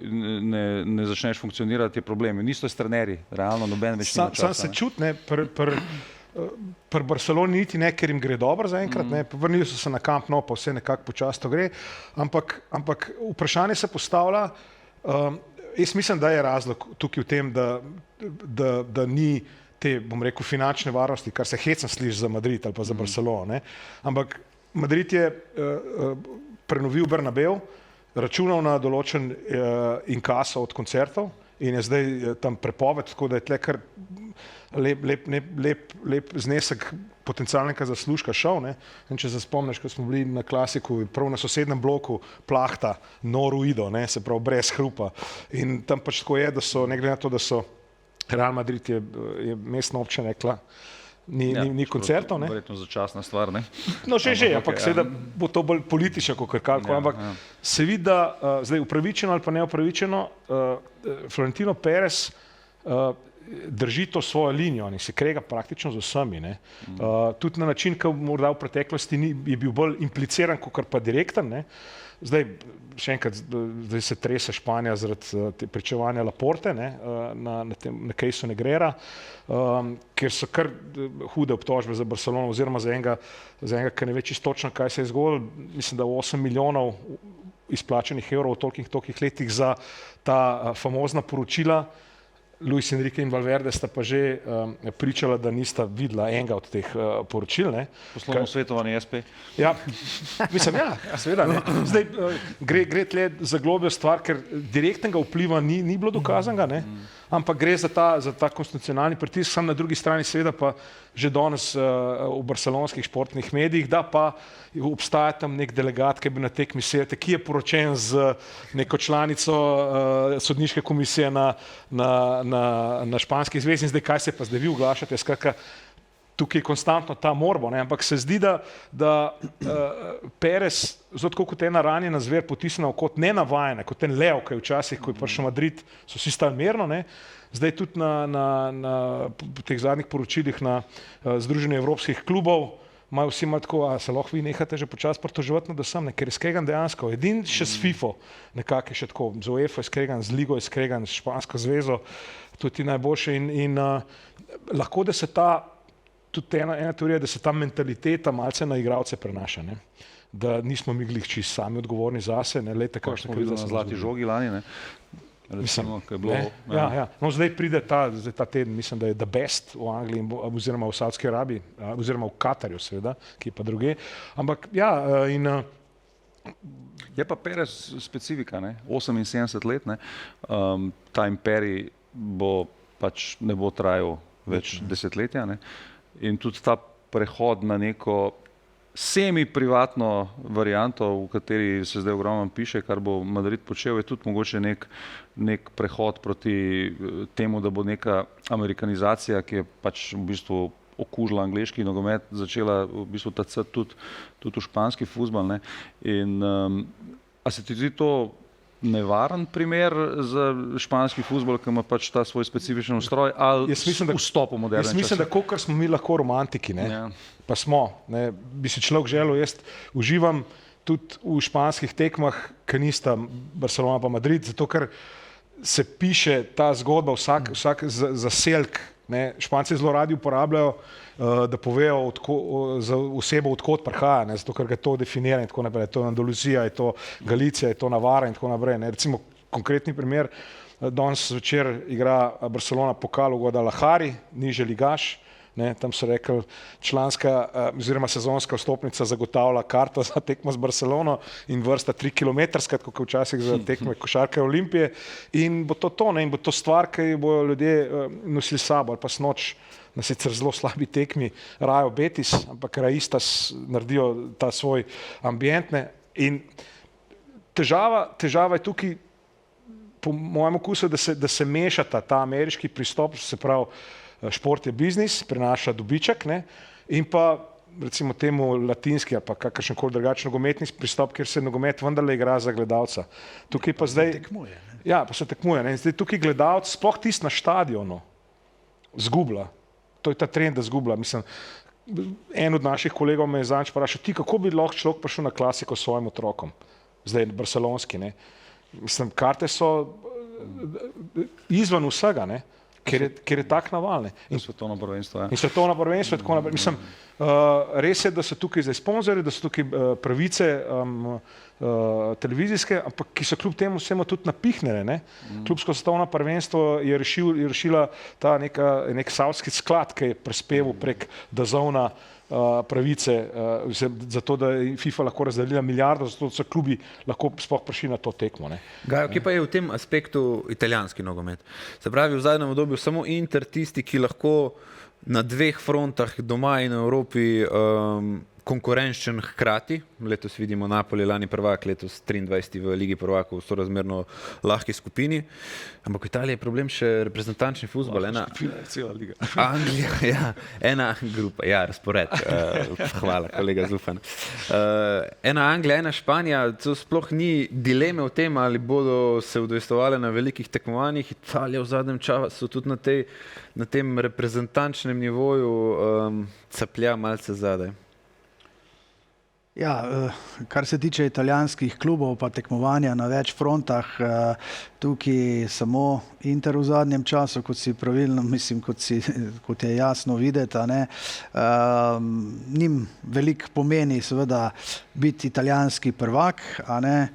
ne začneš funkcionirati, je problem. Niso trenerji, realno, noben več nima časa. Sam se čut, ne, pri Barceloni niti ne, ker jim gre dobro zaenkrat, vrnili so se na Camp Nou, pa vse nekako počasno gre, ampak vprašanje se postavlja, jaz mislim, da je razlog tukaj v tem, da ni te, bom rekel, finančne varnosti, kar se hecno sliši za Madrid ali pa za Barcelono. Ne? Ampak Madrid je prenovil Bernabeu, računal na določen inkaso od koncertov in je zdaj tam prepoved, tako da je tle kar lep znesek potencialnega zaslužka šel. Ne? In če se spomniš, ko smo bili na klasiku, prav na sosednjem bloku plahta no ruido, ne? Se pravi brez hrupa. In tam pač tako je, da so, ne glede na to, da so Real Madrid je mestna občina rekla, ni koncertov. Verjetno začasna stvar, ne? No, že, ampak seveda bo to bolj politično, kot karkoli. Ampak se vidi, da zdaj upravičeno ali pa neupravičeno, Florentino Perez drži to svojo linijo in se krega praktično z vsemi. Tudi na način, ki morda v preteklosti je bil bolj impliciran, kot pa direkten. Ne? Zdaj, še enkrat, zdaj se trese Španija zaradi pričevanja Laporte, ne? Na kejsu Negrera, ker so kar hude obtožbe za Barcelono oziroma za enega, ki ne ve čisto točno, kaj se je zgodilo. Mislim, da 8 milijonov izplačanih evrov v tolikih letih za ta famozna poročila. Luis Enrique in Valverde sta pa že pričala, da nista videla enega od teh poročil. Poslovno svetovanje SP. Ja, mislim, seveda. Ne. Zdaj gre tle za globljo stvar, ker direktnega vpliva ni bilo dokazanega, ne. Ampak gre za ta konstitucionalni pritisk, sam na drugi strani seveda pa že danes v barcelonskih športnih medijih, da pa obstaja tam nek delegat, ki bi na tekmi sedel, ki je poročen z neko članico sodniške komisije na španski zvezi in zdaj kaj se pa zdaj vi oglašate, skratka, tukaj je konstantno ta morbo, ne? Ampak se zdi, da Perez, zato kot ena ranjena zver potisnjena v kot nenavajena, kot en lev, ki je včasih, ko je prišel Madrid, so vsi stali mirno, ne? Zdaj tudi na teh zadnjih poročilih na Združenju evropskih klubov imajo vsi tako, a se lahko vi nehate že počasi pritoževati, da sem, ne? Ker je skregan dejansko, edin še s FIFO, nekako je še tako, z UEFA je skregan, z Ligo je skregan, s Špansko zvezo, tudi najboljše in lahko, da se tudi ena teorija, da se ta mentaliteta malce na igralce prenaša, ne? Da nismo mi glih čisto sami odgovorni zase, ne? Lejte, kakšno smo videli na zlati žogi lani, ne? Recimo, kaj je bilo, ja. No, zdaj pride ta teden, mislim, da je the best v Angliji oziroma v Saudski Arabiji, oziroma v Katarju seveda, ki je pa druge. Ampak ja, in je pa Perez specifika, ne? 78 let, ne? Ta imperij ne bo trajal več desetletja, ne? In tudi ta prehod na neko semi-privatno varianto, v kateri se zdaj ogromno piše, kar bo Madrid počel, je tudi mogoče nek prehod proti temu, da bo neka amerikanizacija, ki je pač v bistvu okužila angleški nogomet, začela v bistvu tacati tudi v španski fuzbal. Ne? In a se ti zdi to nevaren primer za španski fuzbol, ki ima pač ta svoj specifičen ustroj, ali vstop v moderne čase? Jaz mislim, da kolikor smo mi lahko romantiki, ne? Ja. Pa smo, ne? Bi si človek želel, jaz uživam tudi v španskih tekmah, ki nista Barcelona pa Madrid, zato ker se piše ta zgodba, vsak zaselk, ne? Španci zelo radi uporabljajo, da povejo za osebo, odkot prihaja, ne? Zato ker ga to definira in tako naprej. To je Andaluzija, je to Galicija, je to Navara in tako naprej. Ne? Recimo konkretni primer, danes zvečer igra Barcelona pokal v Guadalajari, nižji ligaš. Ne, tam so rekli, članska oziroma sezonska vstopnica zagotavlja karto za tekmo z Barcelono in vrsta 3 kilometrska, kot včasih za tekme košarke Olimpije. In bo to, ne, in bo to stvar, ki bojo ljudje nosili sabo ali pa snoč na sicer zelo slabi tekmi Rayo Betis, ampak Raistas naredijo ta svoj ambient. Ne. In težava je tukaj, po mojem okusu, da se mešata ta ameriški pristop, se pravi, šport je biznis, prinaša dobiček, ne? In pa recimo temu latinski ali pa kakršenkoli drugačen nogometni pristop, kjer se nogomet vendarle igra za gledalca. Tukaj pa zdaj tekmuje, ne? Ja, pa se tekmuje, ne? Zdaj tukaj gledalec, sploh tisti na štadionu, zgublja. To je ta trend, da zgublja. Mislim, en od naših kolegov me je zadnjič vprašal, ti kako bi lahko človek prišel na klasiko s svojim otrokom, zdaj barcelonski, ne? Mislim, karte so izven vsega, ne? Ker je tak naval. In svetovno prvenstvo. Ja. In svetovno prvenstvo, tako naprej. Mislim, res je, da so tukaj zdaj sponzorji, da so tukaj pravice televizijske, ampak ki so kljub temu vsemu tudi napihnjene. Ne? Klubsko svetovno prvenstvo je rešila ta nek savdski sklad, ki je prispeval prek DAZN pravice, zato da je FIFA lahko razdelila milijardo, zato da so klubi lahko sploh prišli na to tekmo. Ne? Gajo, kje pa je v tem aspektu italijanski nogomet? Se pravi, v zadnjem obdobju samo Inter tisti, ki lahko na dveh frontah doma in v Evropi konkurenčen hkrati. Letos vidimo Napoli, lani prvak, letos 23. v Ligi prvakov v sorazmerno lahki skupini. Ampak v Italiji je problem še reprezentančni fuzbol. Cela liga. Anglija, ja, ena grupa, ja, razpored. Hvala, kolega Zufan. Ena Anglija, ena Španija, to sploh ni dileme o tem, ali bodo se udejstvovali na velikih tekmovanjih. Italija v zadnjem času tudi na tem reprezentančnem nivoju caplja malce zadaj. Ja, kar se tiče italijanskih klubov pa tekmovanja na več frontah, tukaj samo Inter v zadnjem času, kot si pravilno, mislim, kot je jasno videti, ne, njim veliko pomeni seveda biti italijanski prvak, a ne,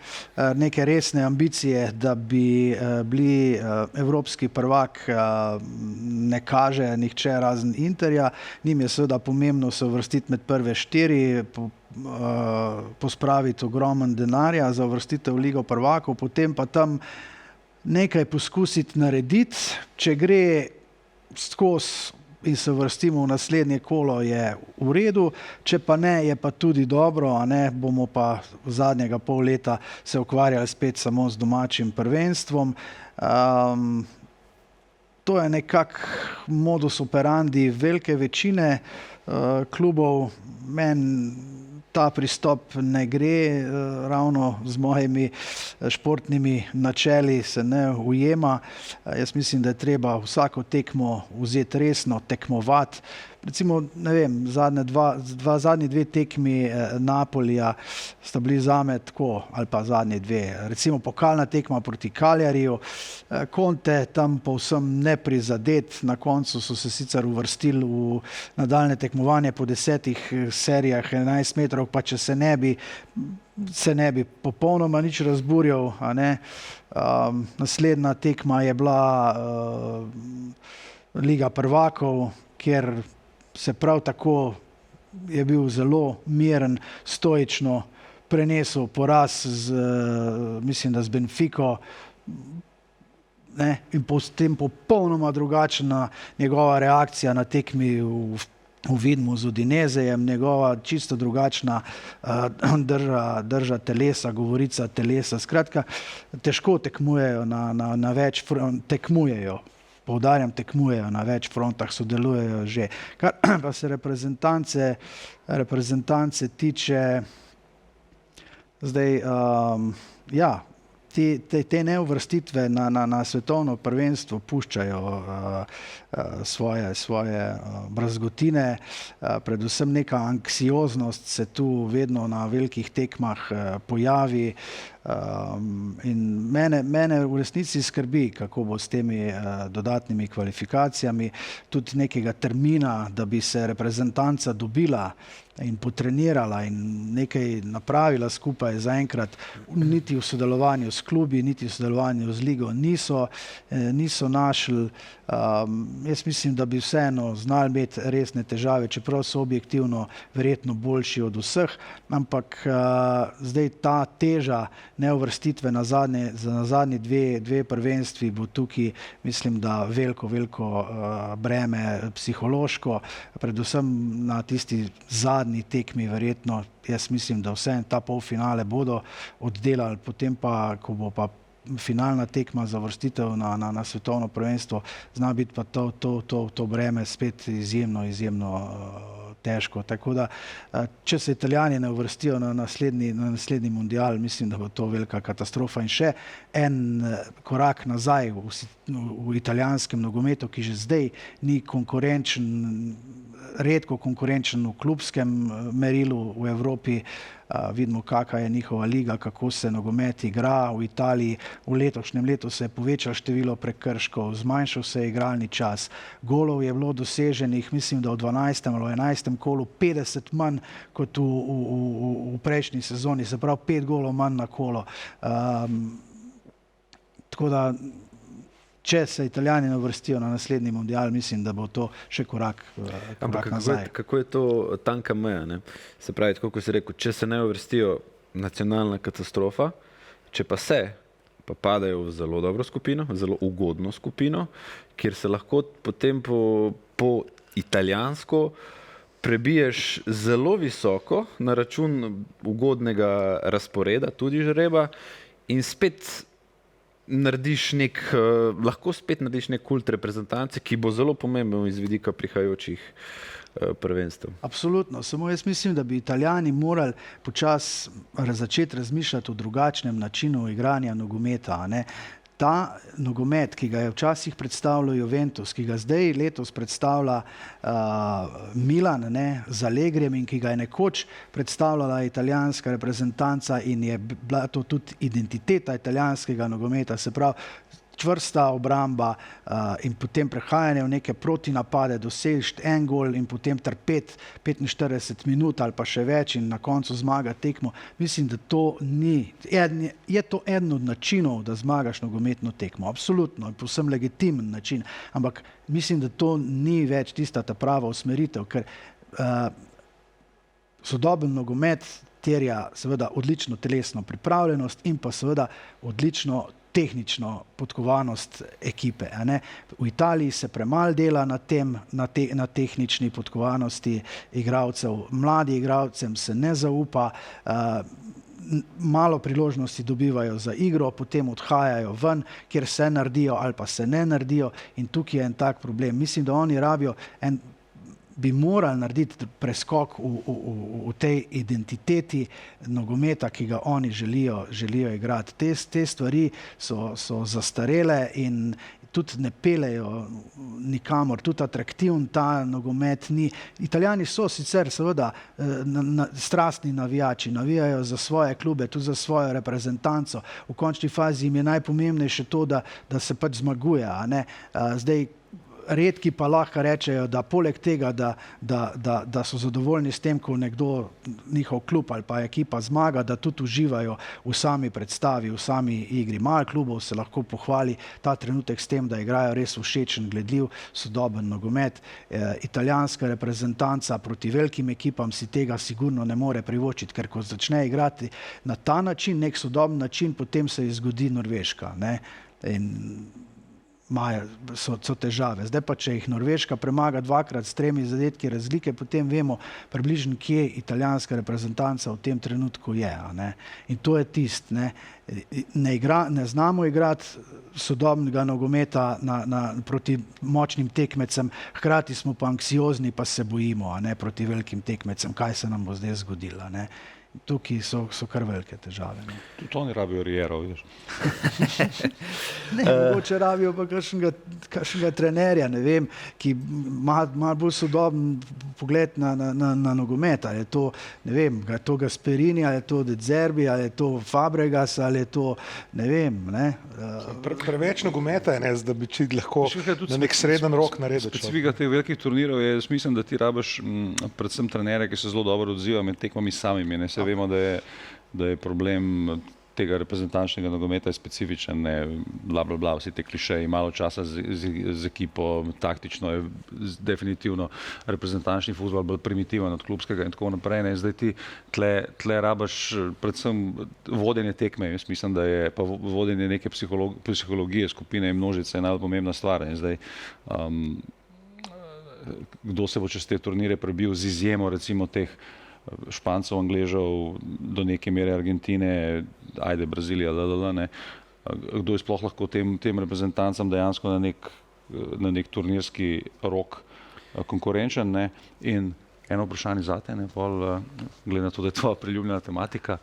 neke resne ambicije, da bi bili evropski prvak, ne kaže nihče razen Interja. Njim je seveda pomembno se uvrstiti med prve 4, pospraviti ogromen denarja za uvrstitev v Ligo prvakov, potem pa tam nekaj poskusiti narediti. Če gre skozi in se vrstimo v naslednje kolo, je v redu, če pa ne, je pa tudi dobro, a ne, bomo pa v zadnjega pol leta se ukvarjali spet samo z domačim prvenstvom. To je nekak modus operandi velike večine klubov. Meni ta pristop ne gre, ravno z mojimi športnimi načeli se ne ujema. Jaz mislim, da je treba vsako tekmo vzeti resno, tekmovati. Recimo, ne vem, zadnji dve tekmi Napolija sta bili zame tako, ali pa zadnji dve. Recimo pokalna tekma proti Cagliariju, Conte tam povsem neprizadet, na koncu so se sicer uvrstili v nadaljne tekmovanje po 10 serijah 11 metrov, pa če se ne bi popolnoma nič razburjal, a ne. Naslednja tekma je bila Liga prvakov, kjer se prav tako je bil zelo miren, stoično prenesel poraz mislim, da z Benfico, ne, in potem popolnoma drugačna njegova reakcija na tekmi v v Vidmu z Udinezejem, njegova čisto drugačna drža telesa, govorica telesa. Skratka, težko tekmujejo na več tekmujejo. Poudarjam, tekmujejo na več frontah, sodelujejo že. Kar pa se reprezentance tiče, zdaj, te neuvrstitve na svetovno prvenstvo puščajo svoje brazgotine, predvsem neka anksioznost se tu vedno na velikih tekmah pojavi. In mene v resnici skrbi, kako bo s temi dodatnimi kvalifikacijami, tudi nekega termina, da bi se reprezentanca dobila in potrenirala in nekaj napravila skupaj zaenkrat, niti v sodelovanju s klubi, niti v sodelovanju z ligo niso našli. Jaz mislim, da bi vseeno znali imeti resne težave, čeprav so objektivno verjetno boljši od vseh, ampak zdaj ta teža neuvrstitve na zadnji dve prvenstvi bo tukaj, mislim, da veliko breme psihološko, predvsem na tisti zadnji tekmi verjetno. Jaz mislim, da vse ta polfinale bodo oddelali, potem pa, ko bo pa finalna tekma za uvrstitev na svetovno prvenstvo, zna biti pa to breme spet izjemno težko. Tako da, če se Italijani ne uvrstijo na naslednji mundial, mislim, da bo to velika katastrofa. In še en korak nazaj v italijanskem nogometu, ki že zdaj ni konkurenčen, redko konkurenčen v klubskem merilu v Evropi. Vidimo, kakva je njihova liga, kako se nogomet igra v Italiji. V letošnjem letu se je povečalo število prekrškov, zmanjšal se je igralni čas. Golov je bilo doseženih, mislim, da v 12. ali 11. kolu 50 manj kot v prejšnji sezoni, se pravi 5 golov manj na kolo. Tako da, če se Italijani ne uvrstijo na naslednji mundial, mislim, da bo to še korak nazaj. Kako je to tanka meja, ne? Se pravi, tako kot si rekel, če se ne uvrstijo, nacionalna katastrofa, če pa padajo v zelo dobro skupino, zelo ugodno skupino, kjer se lahko potem po italijansko prebiješ zelo visoko na račun ugodnega razporeda, tudi žreba, in spet lahko spet narediš nek kult reprezentance, ki bo zelo pomemben iz vidika prihajajočih prvenstev. Absolutno, samo jaz mislim, da bi Italijani morali počasi začeti razmišljati o drugačnem načinu igranja nogometa, ne? Ta nogomet, ki ga je včasih predstavljal Juventus, ki ga zdaj letos predstavlja Milan, z Allegrijem, in ki ga je nekoč predstavljala italijanska reprezentanca in je bila to tudi identiteta italijanskega nogometa, se pravi čvrsta obramba in potem prehajanje v neke protinapade, dosežeš en gol in potem trpeti 45 minut ali pa še več in na koncu zmaga tekmo. Mislim, da to je to eden od načinov, da zmagaš nogometno tekmo. Absolutno, povsem legitimen način, ampak mislim, da to ni več tista ta prava usmeritev, ker sodoben nogomet terja seveda odlično telesno pripravljenost in pa seveda odlično tehnično podkovanost ekipe. V Italiji se premalo dela na tehnični podkovanosti igralcev. Mladi igralcem se ne zaupa, malo priložnosti dobivajo za igro, potem odhajajo ven, kjer se naredijo ali pa se ne naredijo, in tukaj je en tak problem. Mislim, da oni bi morali narediti preskok v tej identiteti nogometa, ki ga oni želijo igrati. Te stvari so zastarele in tudi ne pelejo nikamor, tudi atraktivn ta nogomet ni. Italijani so sicer seveda strastni navijači, navijajo za svoje klube, tudi za svojo reprezentanco. V končni fazi jim je najpomembnejše to, da se pač zmaguje. Zdaj, redki pa lahko rečejo, da poleg tega, da so zadovoljni s tem, ko nekdo, njihov klub ali pa ekipa zmaga, da tudi uživajo v sami predstavi, v sami igri. Malo klubov se lahko pohvali ta trenutek s tem, da igrajo res všečen, gledljiv, sodoben nogomet. Italijanska reprezentanca proti velikim ekipam si tega sigurno ne more privoščiti, ker ko začne igrati na ta način, nek sodoben način, potem se zgodi Norveška. In so težave. Zdaj pa, če jih Norveška premaga 2-krat s 3 zadetki razlike, potem vemo približno, kje italijanska reprezentanca v tem trenutku je. Ne? In to je tisto. Ne znamo igrati sodobnega nogometa proti močnim tekmecem, hkrati smo pa anksiozni, pa se bojimo proti velikim tekmecem, kaj se nam bo zdaj zgodilo. Ne? Tukaj so kar velike težave. Ne? Tudi oni rabijo Riero, vidiš. Mogoče rabijo pa kakšnega trenerja, ne vem, ki ima malo bolj sodoben pogled na nogomet. Ali je to, ne vem, je to Gasperini, ali je to De Zerbi, ali je to Fabregas, ali je to, ne vem. Ne? Preveč nogometa je, da bi lahko na nek sreden rok naredil. Specifika teh velikih turnirov je, jaz mislim, da ti rabiš predvsem trenere, ki se zelo dobro odzivajo med tekmami samimi. Ne? Vemo, da je problem tega reprezentančnega nogometa je specifičen, bla, bla, bla, vsi te klišeji, malo časa z ekipo, taktično je definitivno reprezentančni fuzbal bolj primitiven od klubskega in tako naprej. Ne. Zdaj ti tle rabaš predvsem vodenje tekme, jaz mislim, da je pa vodenje neke psihologije skupine in množice je najpomembna stvar. In zdaj, kdo se bo čez te turnire prebil z izjemo recimo teh Špancov, Angležev, do neke mere Argentine, ajde Brazilija, ne. Kdo je sploh lahko tem reprezentancam dejansko na nek turnirski rok konkurenčen, ne. In eno vprašanje zate, ne, glede na to, da je tvoja priljubljena tematika,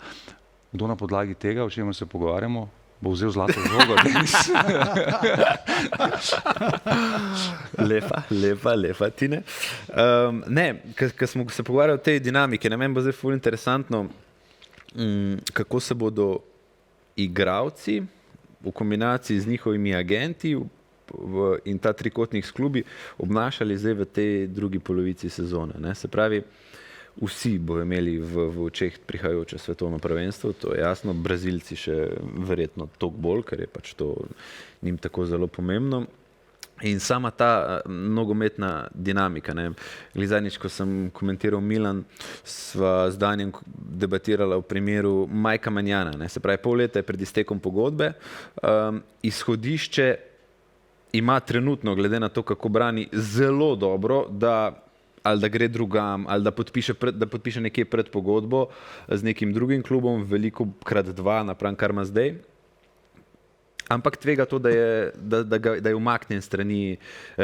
kdo na podlagi tega, o čemer se pogovarjamo, bo vzel zlato žogo danes? Lepa, Tine. Ne, ko smo se pogovarjali o tej dinamiki, meni bo zdaj ful interesantno, kako se bodo igralci v kombinaciji z njihovimi agenti in ta trikotnik s klubi obnašali zdaj v tej drugi polovici sezone. Ne? Se pravi, vsi bodo imeli v očeh prihajajoče svetovno prvenstvo, to je jasno, Brazilci še verjetno toliko bolj, ker je pač to njim tako zelo pomembno. In sama ta nogometna dinamika. Zadnjič, ko sem komentiral Milan, sva z Danjem debatirala v primeru Majka Manjana. Ne. Se pravi, pol leta je pred iztekom pogodbe. Izhodišče ima trenutno, glede na to, kako brani, zelo dobro, ali da gre drugam, ali da podpiše nekje pred pogodbo z nekim drugim klubom, veliko krat 2 napram, kar ima zdaj. Ampak tvega to, da je umaknjen strani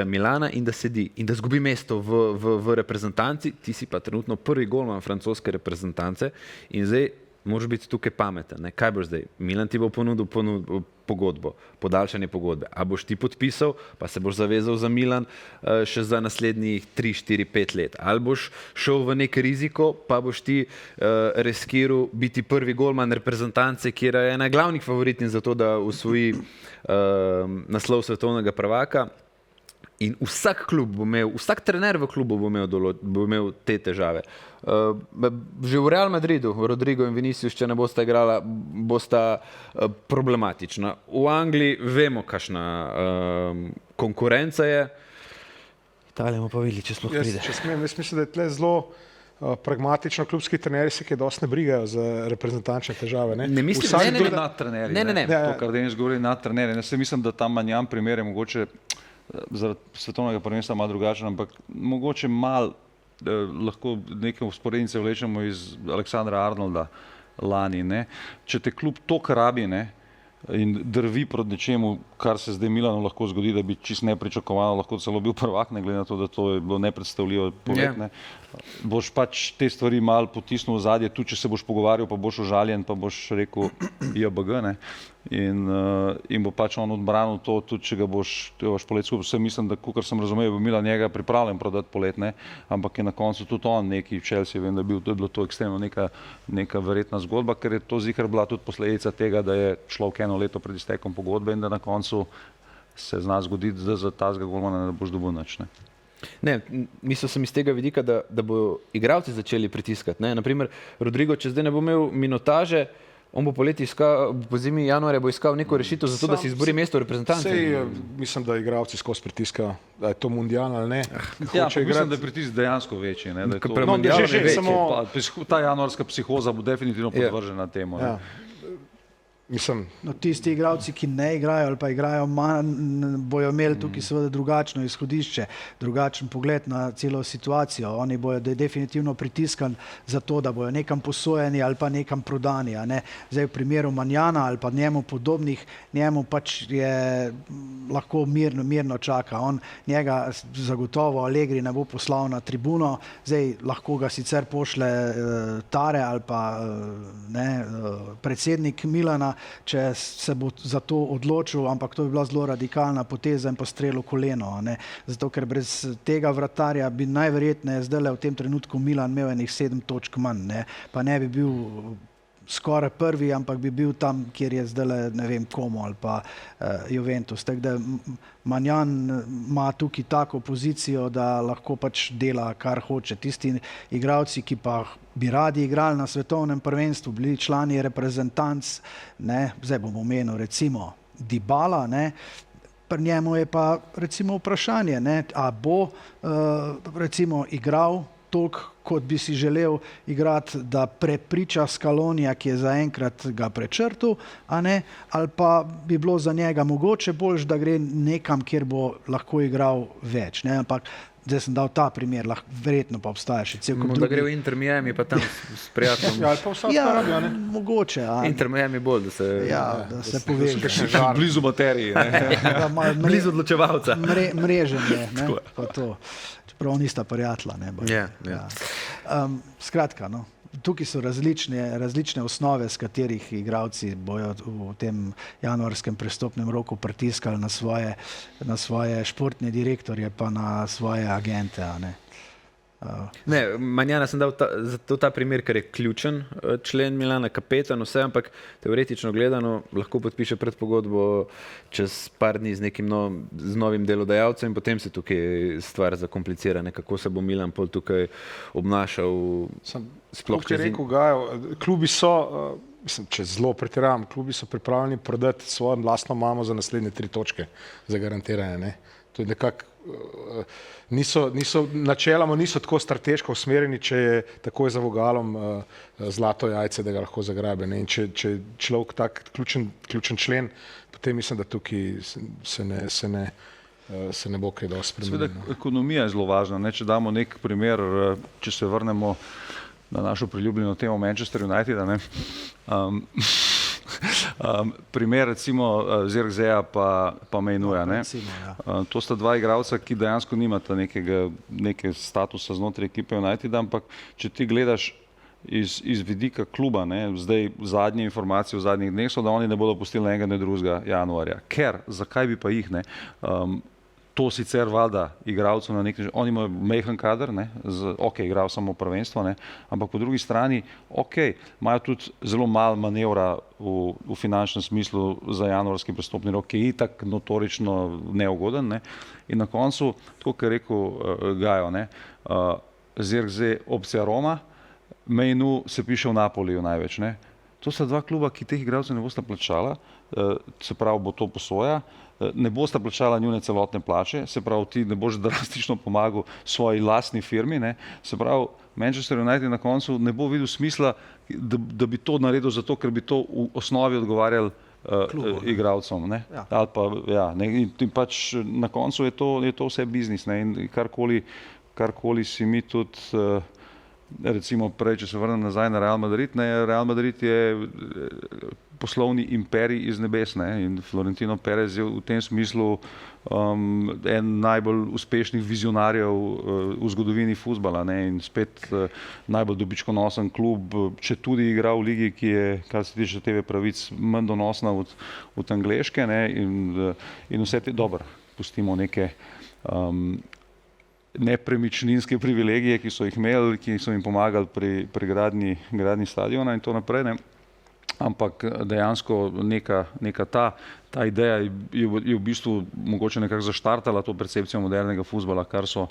Milana in da sedi in da zgubi mesto v reprezentanci, ti si pa trenutno prvi golman francoske reprezentance in zdaj moraš biti tukaj pameten. Ne? Kaj boš zdaj? Milan ti bo ponudil pogodbo, podaljšanje pogodbe. A boš ti podpisal, pa se boš zavezal za Milan še za naslednjih 3, 4, 5 let. Ali boš šel v nek riziko, pa boš ti riskiral biti prvi golman reprezentance, kjer je ena glavnih favoritin za to, da osvoji naslov svetovnega prvaka. In vsak klub bo imel, vsak trener v klubu bo imel te težave. Že v Real Madridu, Rodrigo in Vinicius, če ne bosta igrala, bosta problematična. V Angliji vemo, kakšna konkurenca je. Italija bomo pa videli, če sploh pride. Jaz mislim, da je tle zelo pragmatično, klubski trenerji se kaj dosti ne brigajo za reprezentančne težave. Ne mislim, da je nad trenerji. Ne. To, kar Denis govori, nad trenerji. Jaz mislim, da tam Manjan primer je mogoče zaradi svetovnega prvenstva malo drugačen, ampak mogoče malo lahko neke vzporednice vlečemo iz Aleksandra Arnolda lani. Ne? Če te klub toliko rabi, ne, in drvi proti nečemu, kar se zdaj Milanu lahko zgodi, da bi čisto nepričakovano lahko celo bil prvak, ne glede na to, da to je bilo nepredstavljivo polet, ne. Boš pač te stvari malo potisnil v zadje, tudi če se boš pogovarjal, pa boš užaljen, pa boš rekel JBG, ne. In bo pač on odbranil to, tudi če ga boš polet skupaj. Vse mislim, da kakor sem razumel, bo Milan njega pripravljen prodati polet, ne, ampak je na koncu tudi on neki Chelsea, vem, da je bilo to ekstremno neka verjetna zgodba, ker je to zihar bila tudi posledica tega, da je človek eno leto pred iztekom pogodbe in da na koncu se zna zgoditi, da za tazga golmana ne boš dobil nič, ne. Ne, mislil sem iz tega vidika, da bo igralci začeli pritiskati. Naprimer, Rodrigo, če zdaj ne bo imel minutaže, on bo poleti po zimi januarja bo iskal neko rešitev za to, da si izbori mesto v reprezentanci. Mislim, da igralci skozi pritiskajo, da je to mundial ali ne. Mislim, da je pritisk dejansko večji. Ta januarska psihoza bo definitivno podvržena temu. Mislim, No, tisti igralci, ki ne igrajo ali pa igrajo manj, bojo imeli tukaj seveda drugačno izhodišče, drugačen pogled na celo situacijo. Oni bojo definitivno pritiskani za to, da bojo nekam posojeni ali pa nekam prodani. A ne? Zdaj v primeru Manjana ali pa njemu podobnih, njemu pač je lahko mirno čaka. Njega zagotovo Allegri ne bo poslal na tribuno, zdaj lahko ga sicer pošle Tare ali pa predsednik Milana, če se bo za to odločil, ampak to bi bila zelo radikalna poteza in pa strel v koleno. Ne? Zato, ker brez tega vratarja bi najverjetneje zdaj v tem trenutku Milan imel enih 7 točk manj, ne? Pa ne bi bil skoraj prvi, ampak bi bil tam, kjer je zdaj ne vem komu ali pa Juventus. Tako da Manjan ima tukaj tako pozicijo, da lahko pač dela, kar hoče. Tisti igralci, ki pa bi radi igrali na svetovnem prvenstvu, bili člani reprezentanc, ne, zdaj bomo omenili recimo Dybala, ne, pri njemu je pa recimo vprašanje, ne, a bo recimo igral toliko, kot bi si želel igrati, da prepriča Scalonija, ki je zaenkrat ga prečrtil, a ne, ali pa bi bilo za njega mogoče boljš, da gre nekam, kjer bo lahko igral več, ne, ampak zdaj sem dal ta primer, verjetno pa obstaja še cel kup Da drugih. gre v Inter Miami, pa tam s prijateljem. ali pa vsa Arabija, ne? Mogoče, Inter Miami bolj, da se poveže. Blizu materiji. Ne? Da malo blizu odločevalca. mreženje, ne, pa to. Čeprav nista prijatelja, ne. Ja. Skratka, no. Tukaj so različne osnove, s katerih igralci bojo v tem januarskem prestopnem roku pritiskali na svoje športne direktorje pa na svoje agente. A ne. Ne, Manjana sem dal ta primer, ker je ključen člen Milana, kapetan, vse, ampak teoretično gledano lahko podpiše predpogodbo čez par dni z nekim z novim delodajalcem in potem se tukaj stvar zakomplicira, kako se bo Milan pol tukaj obnašal. Sploh, če rekel Gajo, klubi so, mislim, če zelo pretiravam, klubi so pripravljeni prodati svojo lastno mamo za naslednje 3 točke zagarantirane. Ne? To je nekako, načeloma niso tako strateško usmerjeni, če je takoj za vogalom zlato jajce, da ga lahko zagrabe. Ne? In če je človek tak ključen člen, potem mislim, da tukaj se ne bo kaj dosti spremenilo. Seveda, ekonomija je zelo važna. Ne? Če damo nek primer, če se vrnemo na našo priljubljeno temo Manchester United, ne? Primer recimo Zirkzeja pa Mainuja. To sta dva igralca, ki dejansko nimata neke statusa znotraj ekipe United, ampak če ti gledaš iz vidika kluba, ne, zdaj zadnje informacije v zadnjih dneh so, da oni ne bodo pustili enega ne drugega januarja. Ker, zakaj bi pa jih, ne? To sicer valjda igralcev na nek način, oni imajo majhen kader, ne, igral samo prvenstvo, ne, ampak po drugi strani, imajo tudi zelo malo manevra v finančnem smislu za januarski prestopni rok, ki je itak notorično neugoden, ne, in na koncu, tako kot je rekel Gajo, ne, Zirkzee opcija Roma, Mainu se piše v Napoliju največ, ne. To sta dva kluba, ki teh igralcev ne bosta plačala, se pravi, bo to posoja, ne bosta plačala njune celotne plače, se pravi, ti ne boš drastično pomagal svoji lastni firmi, ne? Se pravi, Manchester United na koncu ne bo videl smisla, da bi to naredil zato, ker bi to v osnovi odgovarjal igralcem, ne? Ja. Ali pa, ja, ne? In pač na koncu je to vse biznis, ne? In karkoli si mi tudi recimo prej, če se vrnem nazaj na Real Madrid, ne, Real Madrid je poslovni imperij iz nebes, ne, in Florentino Perez je v tem smislu en najbolj uspešnih vizionarjev v zgodovini fuzbala, ne, in spet najbolj dobičkonosen klub, če tudi igra v ligi, ki je, kar se tiče TV pravic, manj donosna od angleške, ne, in vse te, dobro, pustimo neke nepremičninske privilegije, ki so jih imeli, ki so jim pomagali pri gradnji stadiona in to naprej, ne. Ampak dejansko neka ta ideja je v bistvu mogoče nekako zaštartala to percepcijo modernega fuzbala, kar so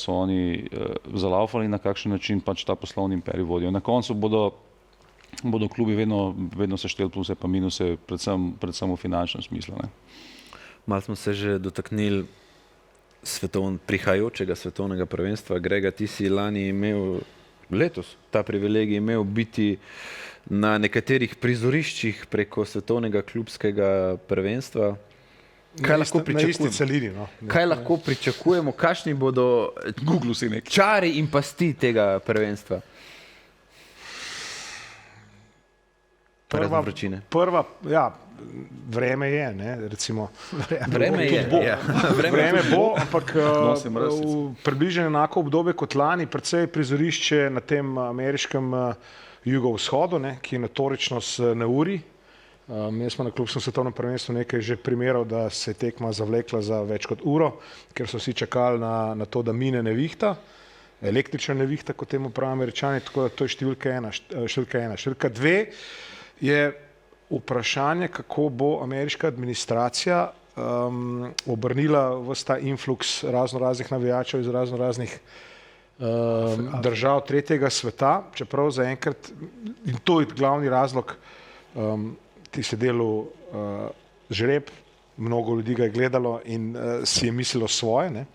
oni zalaufali, na kakšen način pač ta poslovni imperij vodijo. Na koncu bodo klubi vedno sešteli pluse pa minuse, predvsem v finančnem smislu, ne. Malo smo se že dotaknili prihajajočega svetovnega prvenstva. Grega, ti si lani letos ta privilegij imel biti na nekaterih prizoriščih preko svetovnega klubskega prvenstva. Kaj lahko Na isti pričakujemo? celini. No. Kaj lahko pričakujemo, kakšni bodo Google si nekaj. čari in pasti tega prvenstva? Razen vročine. Vreme je, ne, recimo. Vreme je. Ja. Vreme bo, ampak Nosim mrzlice. v približno enako obdobje kot lani, predvsej prizorišče na tem ameriškem jugovzhodu, ne, ki je notorično s neuri. Jaz smo na klubskem svetovnem prvenstvu nekaj že primerov, da se je tekma zavlekla za več kot uro, ker so vsi čakali na to, da mine nevihta, električna nevihta, kot temu pravijo Američani, tako da to je številka ena. Številka dve je vprašanje, kako bo ameriška administracija obrnila ves ta influx raznoraznih navijačev iz raznoraznih držav tretjega sveta, čeprav zaenkrat, in to je glavni razlog, ti se delu žreb, mnogo ljudi ga je gledalo in si je mislilo svoje, ne?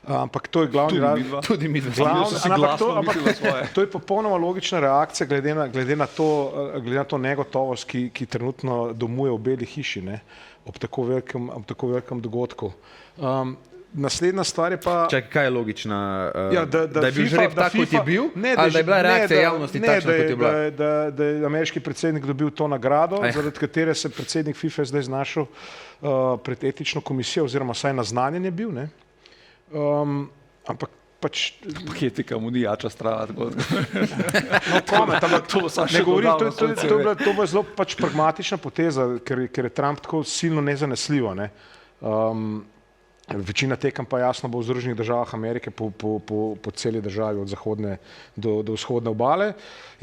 Ampak to je glavni razlog. Tudi mi To je popolnoma logična reakcija glede na to negotovost, ki trenutno domuje v Beli hiši, ne? Ob tako velikem dogodku. Naslednja stvar je pa... Čakaj, kaj je logična? Da je bil žreb tak, kot je bil? Ali da je bila reakcija javnosti takšna, kot je bila? Da je ameriški predsednik dobil to nagrado, zaradi katere se predsednik FIFA zdaj znašel pred etično komisijo, oziroma saj naznanjen je bil, ne? Ampak pač... Etika mu ni jača strana. To je zelo pač pragmatična poteza, ker je Trump tako silno nezanesljivo, ne? Večina tekem pa jasno bo v Združenih državah Amerike po celi državi od zahodne do vzhodne obale.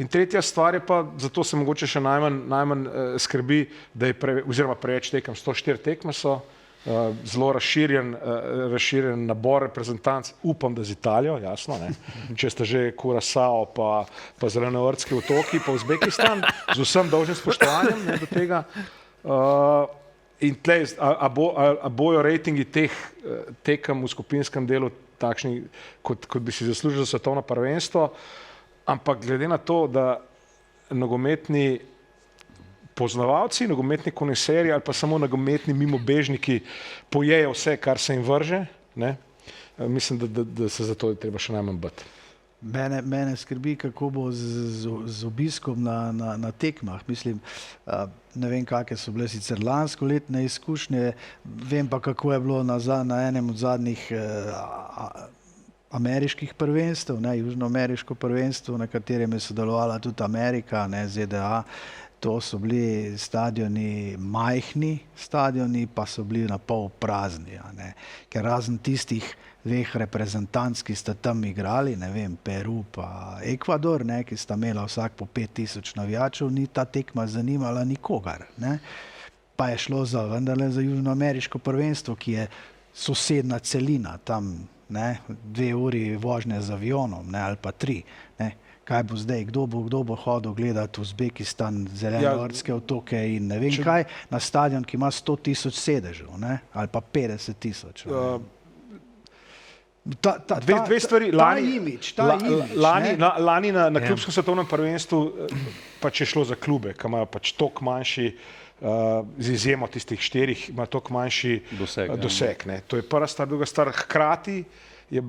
In tretja stvar je pa, zato se mogoče še najmanj skrbi, da je oziroma preveč tekem, 104 tekme so, zelo razširjen nabor reprezentanc, upam, da z Italijo, jasno, ne? Če ste že Curaçao pa Zelenovrtski otoki, pa Uzbekistan, z vsem dolžnim spoštovanjem, ne, do tega. In tlej, a bojo rejtingi teh tekem v skupinskem delu takšni, kot bi si zaslužili za svetovno prvenstvo, ampak glede na to, da nogometni poznavalci, nogometni koneserji ali pa samo nogometni mimobežniki pojejo vse, kar se jim vrže, ne? Mislim, da se za to je treba še najmanj bati. Mene skrbi, kako bo z obiskom na tekmah. Mislim, ne vem, kakšne so bile sicer lanskoletne izkušnje, vem pa, kako je bilo na enem od zadnjih ameriških prvenstev, ne, južnoameriško prvenstvo, na katerem je sodelovala tudi Amerika, ne, ZDA. To so bili stadioni majhni, stadioni pa so bili na pol prazni, ne? Ker razen tistih dveh reprezentanc, ki sta tam igrali, ne vem, Peru pa Ekvador, ne, ki sta imela vsak po 5000 navijačev, ni ta tekma zanimala nikogar, ne? Pa je šlo vendarle za južnoameriško prvenstvo, ki je sosedna celina, tam, ne, 2 uri vožnje z avionom, ne, ali pa 3, ne? Kaj bo zdaj, kdo bo hodil gledati Uzbekistan, Zelenovrtske otoke in ne vem kaj, na stadion, ki ima 100 000 sedežev, ne? Ali pa 50 000. Dve stvari. Lani na klubskem svetovnem prvenstvu pač je šlo za klube, ki imajo pač toliko manjši, z izjemo tistih 4, ima toliko manjši doseg. Ne? To je prva stvar. Druga stvar, hkrati je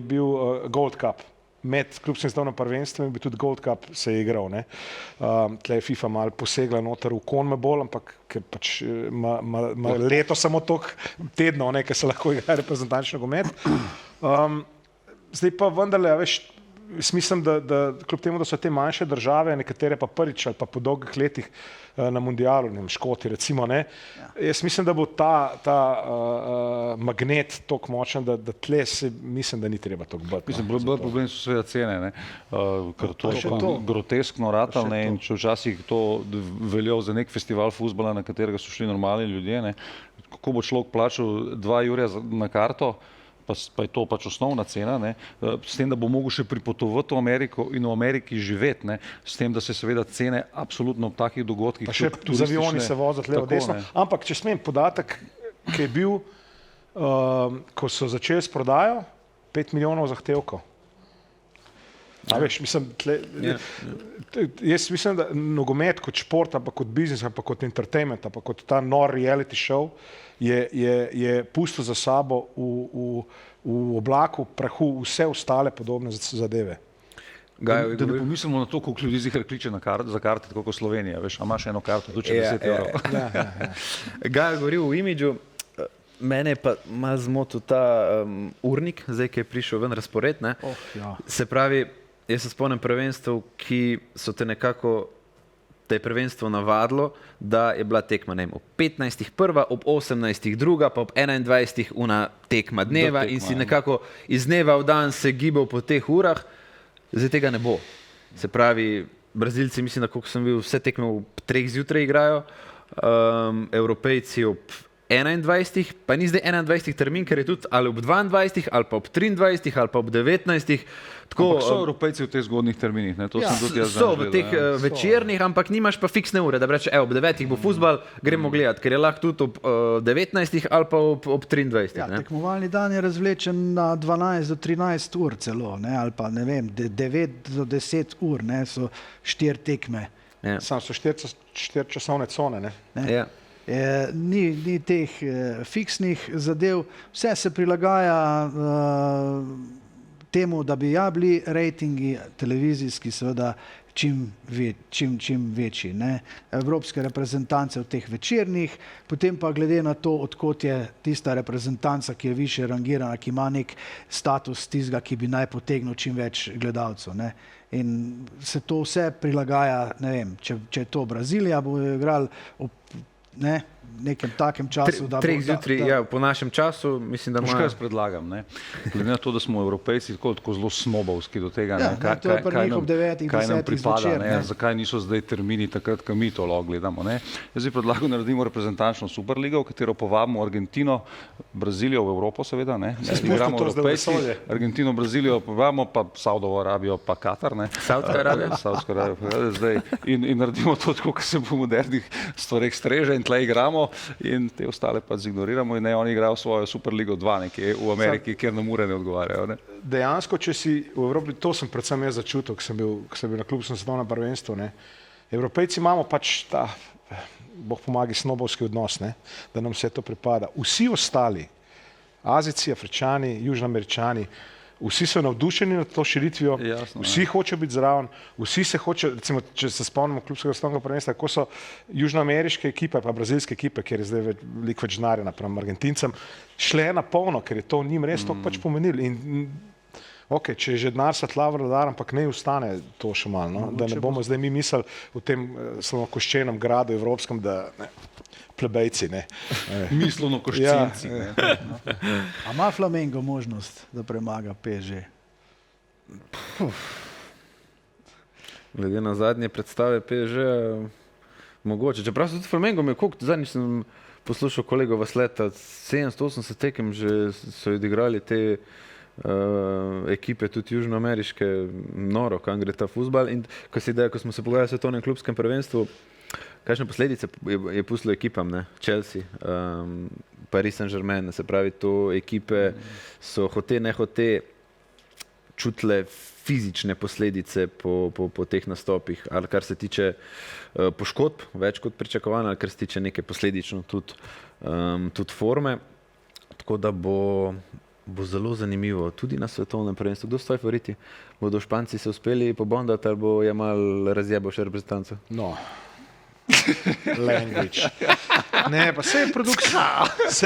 bil Gold Cup. Med klubskim svetovnim prvenstvom bi tudi Gold Cup se je igral. Tle je FIFA malo posegla noter v CONMEBOL, ampak ker pač ima leto samo toliko tednov, ne, ker se lahko igra reprezentančni nogomet. Zdaj pa vendarle, veš, mislim, da kljub temu, da so te manjše države, nekatere pa prvič ali pa po dolgih letih na mundialu, ne vem, Škoti recimo, ne, jaz mislim, da bo ta magnet toliko močen, da tle se mislim, da ni treba toliko bati. Mislim, bolj problem so seveda cene, ne, ker to je groteskno ratalne in če včasih to veljal za nek festival fuzbala, na katerega so šli normalni ljudje, ne, kako bo človek plačal 2 jurja na karto, pa je to pač osnovna cena, ne, s tem, da bo mogel še pripotovati v Ameriko in v Ameriki živeti, ne, s tem, da se seveda cene absolutno v takih dogodkih... Pa še z avioni se vozati levo desno. Ampak, če smem podatek, ki je bil, ko so začeli s prodajo, 5 milijonov zahtevkov. A veš, mislim, jaz mislim, da nogomet kot šport, pa kot biznis, pa kot entertainment, pa kot ta nor reality show je pustil za sabo v oblaku prahu vse ostale podobne zadeve. Da ne pomislimo na to, koliko ljudi zihar kliče za karte, tako kot Slovenija. Veš, a imaš eno karto, tudi 10 evrov. Gaj je govoril v imidžu, mene pa malo zmotil ta urnik, zdaj, ki je prišel ven razpored. Se pravi, jaz se spomnim prvenstv, ki so te nekako, da je prvenstvo navadilo, da je bila tekma, ne vem, ob 15. prva, ob 18. druga, pa ob 21. una tekma dneva in si nekako iz dneva v dan se gibal po teh urah. Zdaj tega ne bo. Se pravi, Brazilci, mislim, da koliko sem bil, vse tekme ob 3 zjutraj igrajo, Evropejci ob 21, pa ni zdaj 21 termin, ker je tudi ali ob 22, ali pa ob 23, ali pa ob 19. Tako, ampak so Evropejci v teh zgodnih terminih, ne? To sem tudi jaz so v teh večernih, ampak nimaš pa fiksne ure, da bi reče, ob 9 bo fuzbal, gremo gledati, ker je lahko tudi ob 19 ali pa ob 23. Ja, tekmovalni dan je razvlečen na 12 do 13 ur celo, ne? Ali pa ne vem, 9 do 10 ur, ne? So 4 tekme. Ja. Sam so 4 časovne cone, ne? Ja. Ni teh fiksnih zadev, vse se prilagaja temu, da bi bili rejtingi televizijski seveda čim večji. Ne? Evropske reprezentance v teh večernih, potem pa glede na to, odkot je tista reprezentanca, ki je više rangirana, ki ima nek status tistega, ki bi naj potegnil čim več gledalcev. Ne? In se to vse prilagaja, ne vem, če je to Brazilija, bo igrali ob nekem takem času. Treh zjutraj, ja, po našem času, mislim, da kaj jaz predlagam, ne? Glede na to, da smo Evropejci tako zelo snobovski do tega, ja, kaj nam pripada, ne? Zakaj niso zdaj termini takrat, ko mi to lahko gledamo, ne? Jaz bi predlagal, naredimo reprezentančno Superligo, v katero povabimo Argentino, Brazilijo v Evropo seveda, ne? Igramo Evropejci, Argentino, Brazilijo povabimo, pa Saudovo Arabijo, pa Katar, ne? Saudsko Arabijo, zdaj. In naredimo to tako, ko se po modernih stvareh streže in tle igramo in te ostale pa zignoriramo in ne oni igrajo svojo Superligo 2 nekje v Ameriki, kjer nam ure ne odgovarjajo. Ne? Dejansko, če si v Evropi, to sem predvsem jaz začutil, ko sem bil na klubskem svetovnem prvenstvu, ne? Evropejci imamo pač ta, Bog pomagi, snobovski odnos, ne? Da nam vse to pripada. Vsi ostali, Azijci, Afričani, Južnoameričani, vsi so navdušeni nad to širitvijo, vsi hočejo biti zraven, vsi se hočejo, recimo, če se spomnimo klubskega svetovnega prvenstva, kako so južnoameriške ekipe pa brazilske ekipe, kjer je zdaj veliko več denarja napram Argentincem, šle na polno, ker je to njim res to pač pomenilo. In ok, če je že denar svetla vladar, ampak ne ostane to še malo, no? Da ne bomo zdaj mi mislili v tem slonokoščenem gradu evropskem, da ne, plebejci, ne. Mislonokoščenci. A ima Flamengo možnost, da premaga PSG? Glede na zadnje predstave PSG, mogoče. Čeprav so tudi Flamengo, zadnjič sem poslušal kolego Vasleta, 780 tekem že so odigrali te ekipe, tudi južnoameriške, noro, kam gre ta fuzbal. In ko smo se pogovarjali o svetovnem klubskem prvenstvu, kakšne posledice je pustilo ekipam, ne? Chelsea, Paris Saint-Germain, se pravi, to ekipe so hote, ne hote čutile fizične posledice po teh nastopih, ali kar se tiče poškodb, več kot pričakovano, ali kar se tiče neke posledično tudi forme. Tako da bo zelo zanimivo tudi na svetovnem prvenstvu. Kdo so tvoji favoriti? Bodo Španci se uspeli pobondati ali bo Jamal razjebal še reprezentanco? No. Language. Ne, pa vse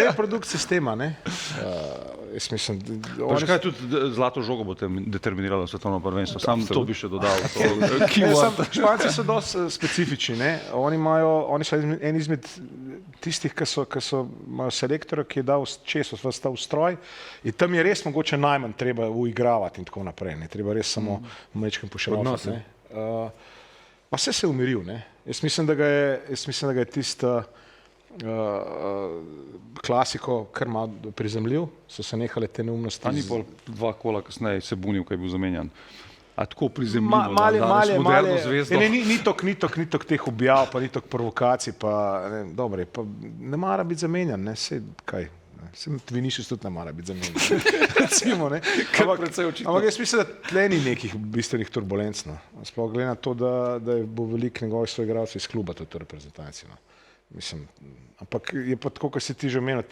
je produkt sistema, ne? Jaz mislim, kaj tudi zlato žogo bo determiniralo svetovno prvenstvo, sam to bi še dodal. Španci so dosti specifični, ne? Oni so en izmed tistih, ki imajo selektorja, ki je dal čez ta ustroj in tam je res mogoče najmanj treba uigravati in tako naprej, ne? Treba res samo mečkem pošeljati, ne? Pa vse se je umiril, ne? Jaz mislim, da ga je tista klasiko kar malo prizemljiv, so se nehale te neumnosti. A ni pol 2 kola kasneje se bunil, kaj je bil zamenjan? A tako prizemljivo, da danes moderno zvezdo? Ni tok teh objav, pa ni tok provokacij, pa ne mara biti zamenjan, ne, sej kaj. Vinicius tudi ne mora biti zamenjan. Recimo, ne. Ampak jaz mislim, da tle ni nekih bistvenih turbulenc. No. Sploh glede na to, da bo veliko njegovih soigralcev iz kluba tudi reprezentacije. No. Mislim, ampak je pa tako, kot si ti že omenil,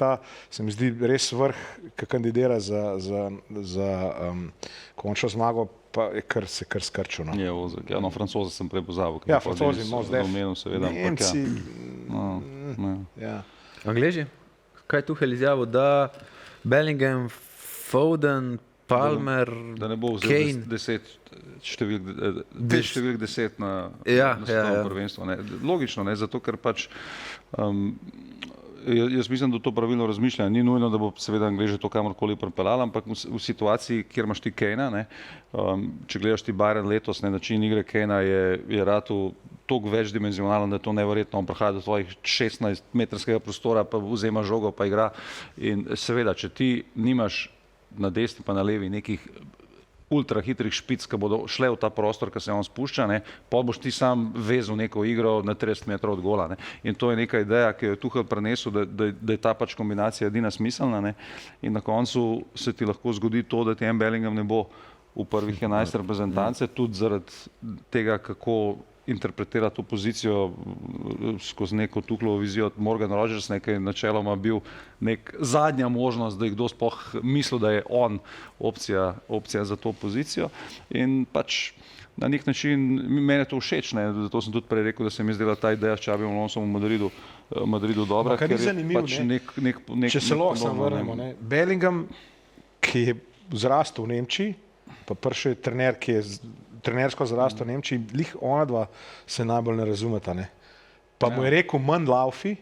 se mi zdi res vrh, ki kandidira za končno zmago, pa je se kar skrčil. No. Je Ozek, ja, no, Francoze sem prej pozabil. Ja, Francozi, zdaj. Nemci. Ja. Angleži? Kaj je Tuchel izjavil, da Bellingham, Foden, Palmer, da ne bo Kane. vzel številk 10 na svetovnem prvenstvu. Ne. Logično, ne, zato ker pač jaz mislim, da to pravilno razmišljanje. Ni nujno, da bo seveda Angleže to kamorkoli pripeljalo, ampak v situaciji, kjer imaš ti Kanea, ne, če gledaš ti Bayern letos, ne, način igre Kanea je ratu toliko večdimenzionalen, da je to neverjetno. On prihaja do tvojih 16-metrskega prostora, pa vzema žogo, pa igra. In seveda, če ti nimaš na desni pa na levi nekih ultra hitrih špic, ki bodo šle v ta prostor, ki se on spušča, ne, pa boš ti sam vezal neko igro na 30 metrov od gola. Ne. In to je neka ideja, ki jo je Tuchel prenesel, da je ta pač kombinacija edina smiselna. Ne. In na koncu se ti lahko zgodi to, da ti en Bellingham ne bo v prvih 11 reprezentance, tudi zaradi tega, kako interpretira to pozicijo skozi neko Tuchlovo vizijo od Morgan Rodgers, ki je načeloma bil nek zadnja možnost, da je kdo sploh mislil, da je on opcija za to pozicijo. In pač na nek način meni je to všeč, ne? Zato sem tudi prej rekel, da se mi je zdela ta ideja s Xabijem Alonsom v Madridu dobra, ker je zanimivo, pač če se lahko sam vrnemo. Bellingham, ki je zrastel v Nemčiji, pa prvi trener, ki je trenersko zrastel v Nemčiji, lih ona dva se najbolj ne razumeta. Ne? Pa mu je rekel manj laufi,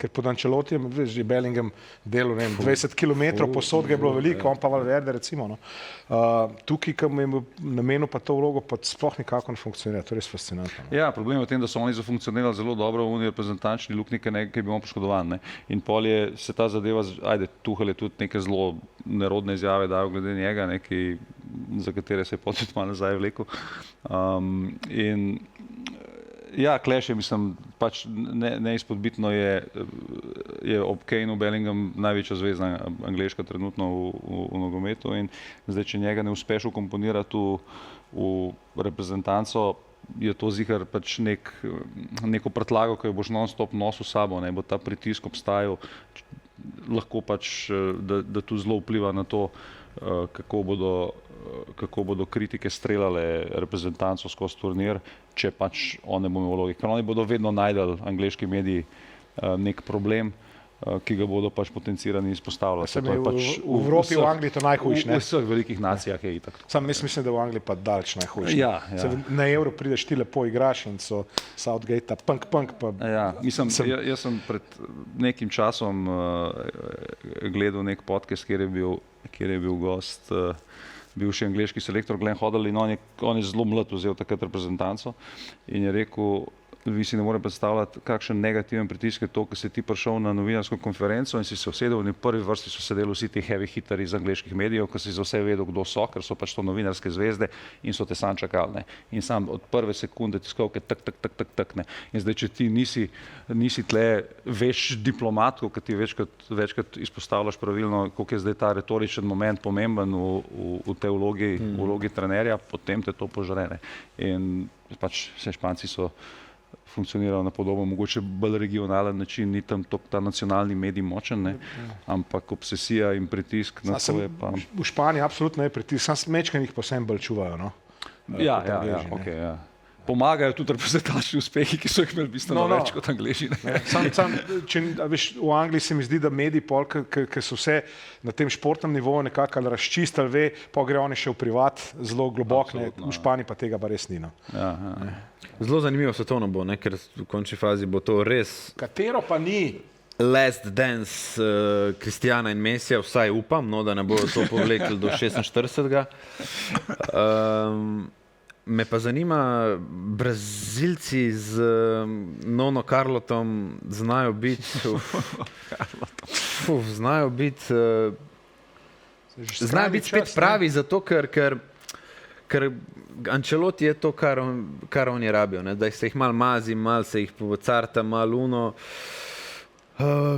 ker pod Ancelottijem, veš, že Bellingham delal 20 km, posod ga je bilo veliko, on pa Valverde recimo. No. Tukaj, ki mu je namenil pa to vlogo, pa sploh nikako ne funkcionira, to je res fascinantno. No. Ja, problem je v tem, da so oni zafunkcionirali zelo dobro v reprezentančni luknji, ki je bil poškodovan. Ne. In pol je se ta zadeva, Tuchel je tudi neke zelo nerodne izjave dal glede njega, za katere se je potem malo nazaj vlekel. Ja, Clash je, mislim, pač neizpodbitno je ob Kaneu Bellingham največja zvezda angleška trenutno v nogometu in zdaj, če njega ne uspeš ukomponirati v reprezentanco, je to zihar pač neko prtljago, ki jo boš non-stop nosil s sabo, ne bo ta pritisk obstajal, lahko pač, da tu zelo vpliva na to, kako bodo kritike streljale reprezentanco skozi turnir, če pač on ne bo imel vloge. Ker oni bodo vedno najdeli, angleški mediji, nek problem, ki ga bodo pač potencirani izpostavljali. V Evropi, v Angliji to najhujš, ne? V vseh velikih nacijah je itak. Sam mislim, da v Angliji pa daleč najhujš. Ja. Na Euro prideš ti lepo igraš in so Southgate, punk pa... Ja, jaz sem pred nekim časom gledal nek podcast, kjer je bil gost bivši angleški selektor Glenn Hoddle in on je zelo mlad vzel takrat reprezentanco in je rekel, vi si ne morete predstavljati, kakšen negativen pritisk je to, ko si ti prišel na novinarsko konferenco in si se usedel in v prvi vrsti so sedeli vsi ti heavy hitteri iz angleških medijev, ko si za vse vedel, kdo so, ker so pač to novinarske zvezde in so te sam čakali. Ne. In sam od prve sekunde tiskovke tak. Ne. In zdaj, če ti nisi tle veš diplomat, ko ti večkrat izpostavljaš pravilno, koliko je zdaj ta retoričen moment pomemben v tej vlogi trenerja, potem te to požre. Ne. In pač vse Španci so funkcionirajo na podoben, mogoče bolj regionalen način, ni tam ta nacionalni medij močen, ne? Ampak obsesija in pritisk na to je pa... V Španiji absolutno je pritisk, sam mečkaj jih posebej bolj čuvajo, no? Ja, okej, ja. Pomagajo tudi reprezentančni uspehi, ki so jih imeli bistveno več kot Angleži. V Angliji se mi zdi, da mediji, ki so vse na tem športnem nivoju nekako razčistili, pa gre oni še v privat, zelo globok, v Španiji pa tega pa res ni. Zelo zanimivo svetovno bo, ker v končni fazi bo to res... Katero pa ni? Last dance Kristijana in Mesija, vsaj upam, da ne bodo to povlekli do 46. Me pa zanima, Brazilci z Nono Carlotom znajo biti spet pravi, zato ker Ancelotti je to, kar oni rabijo, da se jih malo mazi, malo se jih pocarta, malo uno.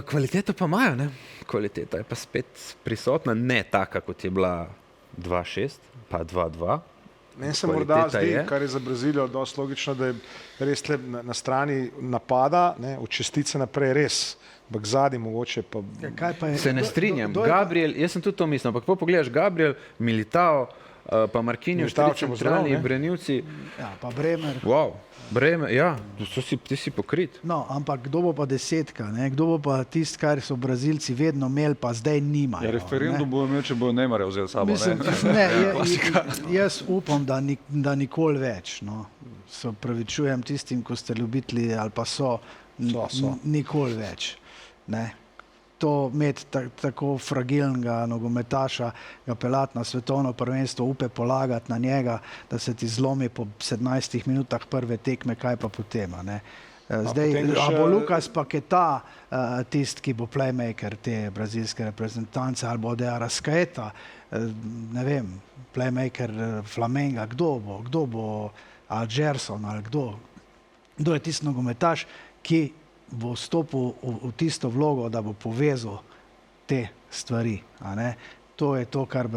Kvaliteto pa imajo, ne? Kvaliteta je pa spet prisotna, ne taka, kot je bila 2-6, pa 2-2. Meni se morda zdi, kar je za Brazilijo dosti logično, da je res tle na strani napada, ne, od čestice naprej res, ampak zadnji mogoče pa... Kaj pa je? Se ne strinjam. Gabriel, jaz sem tudi to mislil, ampak pogledaš Gabriel, Militao, pa Marquinhos, tri centralni branilci. Ja, pa Bremer. Wow, Bremer, ja, ti si pokrit. No, ampak kdo bo pa desetka, ne? Kdo bo pa tisti, kar so Brazilci vedno imeli, pa zdaj nimajo. Ja, referendum bo imel, če bojo Neymarja vzeli sabo. Mislim, jaz upam, da nikoli več. No. Se opravičujem tistim, ko ste ljubitelji ali pa so. Nikoli več. Ne. To imeti tako fragilnega nogometaša, ga pelati na svetovno prvenstvo, upe polagati na njega, da se ti zlomi po 17 minutah prve tekme, kaj pa potem. Ne? Zdaj, a bo Lucas Paquetá tisti, ki bo playmaker te brazilske reprezentance, ali bo De Arrascaeta, ne vem, playmaker Flamenga, kdo bo Gerson ali kdo je tisti nogometaš, ki bo vstopil v tisto vlogo, da bo povezal te stvari. A ne? To je to, kar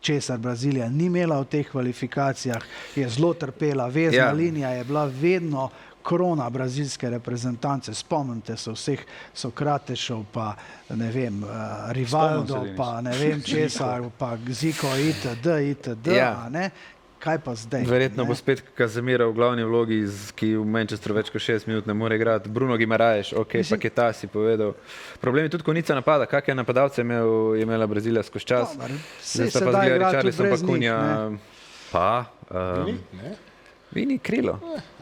česar Brazilija ni imela v teh kvalifikacijah, je zelo trpela, vezna linija je bila vedno krona brazilske reprezentance. Spomnite se vseh Sokratešov, pa ne vem, Rivaldo, pa ne vem česar, pa Zico, itd. A ne? Kaj pa zdaj? Verjetno bo spet Casemiro v glavni vlogi, ki v Manchesteru več kot 6 minut ne more igrati. Bruno Guimaraes, Paquetá si povedal. Problem je tudi konica napada. Kakšne napadalce je imela Brazilija skozi čas? Zdaj sta pa zgleda Richarlison, pa Cunha. Vini krilo.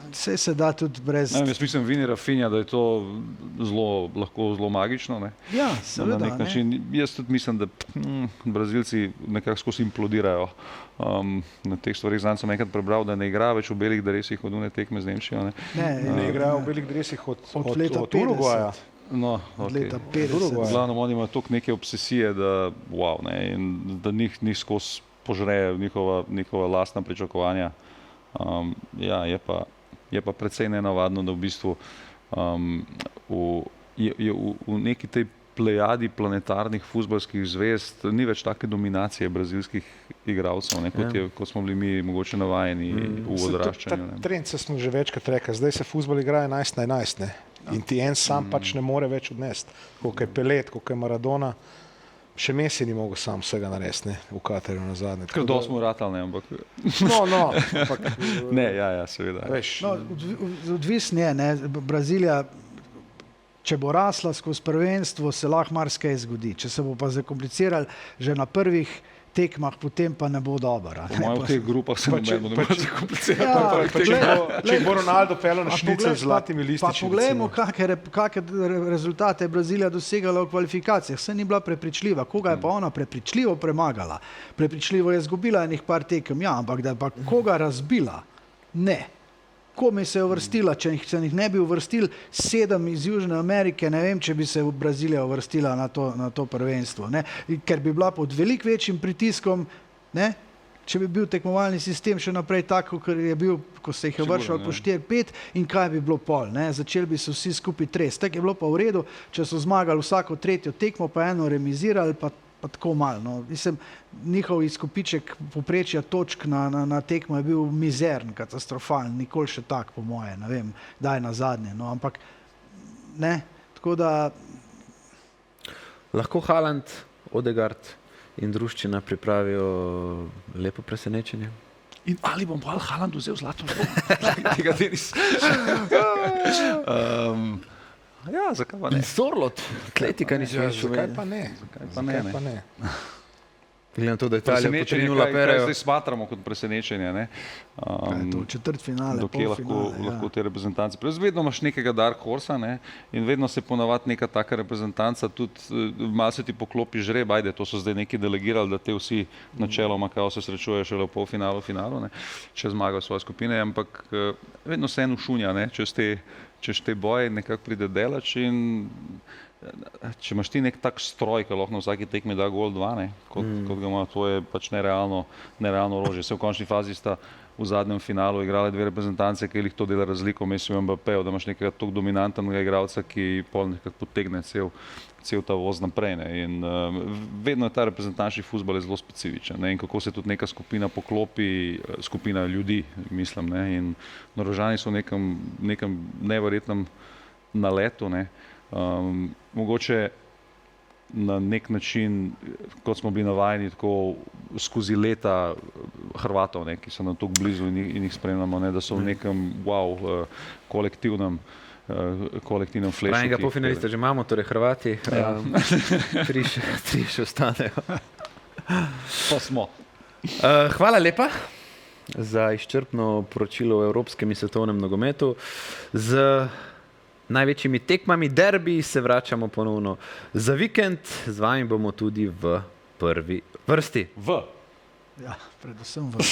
Vse se da tudi brez... Jaz mislim, Vini Rafinha, da je to lahko zelo magično. Ne? Ja, seveda. Na nek način. Jaz tudi mislim, da Brazilci nekako skozi implodirajo na teh stvarih. Znam sem enkrat prebral, da ne igra več v belih dresih od une tekme z Nemčijo. Ne igrajo v belih dresih od Uruguaja. No, okay. Glavno, oni imajo toliko neke obsesije, da wow, ne, in da njih skozi požreje njihova lastna pričakovanja. Je pa precej nenavadno, da v bistvu v neki tej plejadi planetarnih fuzbalskih zvezd ni več take dominacije brazilskih igralcev, kot smo bili mi mogoče navajeni v odraščanju. Trend se smo že večkrat rekli, zdaj se fuzbal igra 11-11, ne? In ti en sam pač ne more več odnesti. Koliko je Pelet, koliko je Maradona. Še Messi ni mogel sam vsega narediti, v Katarju na zadnje. Ker do smo ratali, ampak... No, ampak... Ne, seveda. Odvisno je, ne, Brazilija, če bo rasla skozi prvenstvo, se lahko marsikaj zgodi. Če se bo pa zakomplicirali že na prvih tekmah, potem pa ne bo dobro. V teh grupah se ne bo zakomplicirati. Če bo Ronaldo pelil na šnicel z zlatimi lističi. Pa poglejmo, kakšne rezultate je Brazilija dosegala v kvalifikacijah. Vse ni bila prepričljiva. Koga je pa ona prepričljivo premagala? Prepričljivo je izgubila enih par tekem, ampak da je pa koga razbila? Ne. Kome se je uvrstila, če jih ne bi uvrstili 7 iz Južne Amerike, ne vem, če bi se Brazilija uvrstila na to prvenstvo, ne? Ker bi bila pod veliko večjim pritiskom, ne? Če bi bil tekmovalni sistem še naprej tako, ker je bil, ko se jih je vršalo po 4-5 in kaj bi bilo pol, ne? Začeli bi se vsi skupaj tresti. Tako je bilo pa v redu, če so zmagali vsako tretjo tekmo, pa eno remizirali, pa tako malo. No. Mislim, njihov izkupiček poprečja točk na tekmo je bil mizern, katastrofalen, nikoli še tak, po moje, ne vem, daj na zadnje. No, ampak, ne, tako da... Lahko Haaland, Odegaard in druščina pripravijo lepo presenečenje. In ali bom pa Haaland vzel zlato žogo? Tega tenis. Ja, zakaj pa ne? In Sorlot, atletika nisem več Zakaj pa ne? Gledam to, da Italijo počinila perejo. Kaj zdaj smatramo kot presenečenje, ne? To četrtfinale, polfinale. Lahko te reprezentance. Vedno imaš nekega dark horsa, ne? In vedno se ponavadi neka taka reprezentanca tudi malo se ti poklopi žreb, ajde, to so zdaj neki delegirali, da te vsi načeloma kao se srečujejo šele v polfinalu, finalu, ne? Če zmagajo svoje skupine, ampak vedno se eno šunja, ne? Čez te boje nekako pride delač in če imaš ti nek tak stroj, ki lahko na vsaki tekmi da gol 2, kot ga ima, to je pač nerealno orožje. Se v končni fazi sta v zadnjem finalu igrale dve reprezentance, ki jih to dela razliko, mislim Mbappéja, da imaš nekega tako dominantnega igralca, ki pol nekako potegne cel ta voz naprej. Ne. In vedno je ta reprezentančni fuzbol zelo specifičen. Ne. In kako se tudi neka skupina poklopi, skupina ljudi, mislim. Ne. In Norvežani so v nekem neverjetnem naletu. Ne. Mogoče na nek način, kot smo bili navajeni, tako skozi leta Hrvatov, ne, ki so nam tako blizu in jih spremljamo, ne, da so v nekem kolektivnem flešu. Enega polfinalista že imamo, torej Hrvati, tri še ostanejo. Pa smo. Hvala lepa za izčrpno poročilo o evropskem in svetovnem nogometu. Z največjimi tekmami derbi se vračamo ponovno za vikend. Z vami bomo tudi v prvi vrsti. Ja, predvsem v.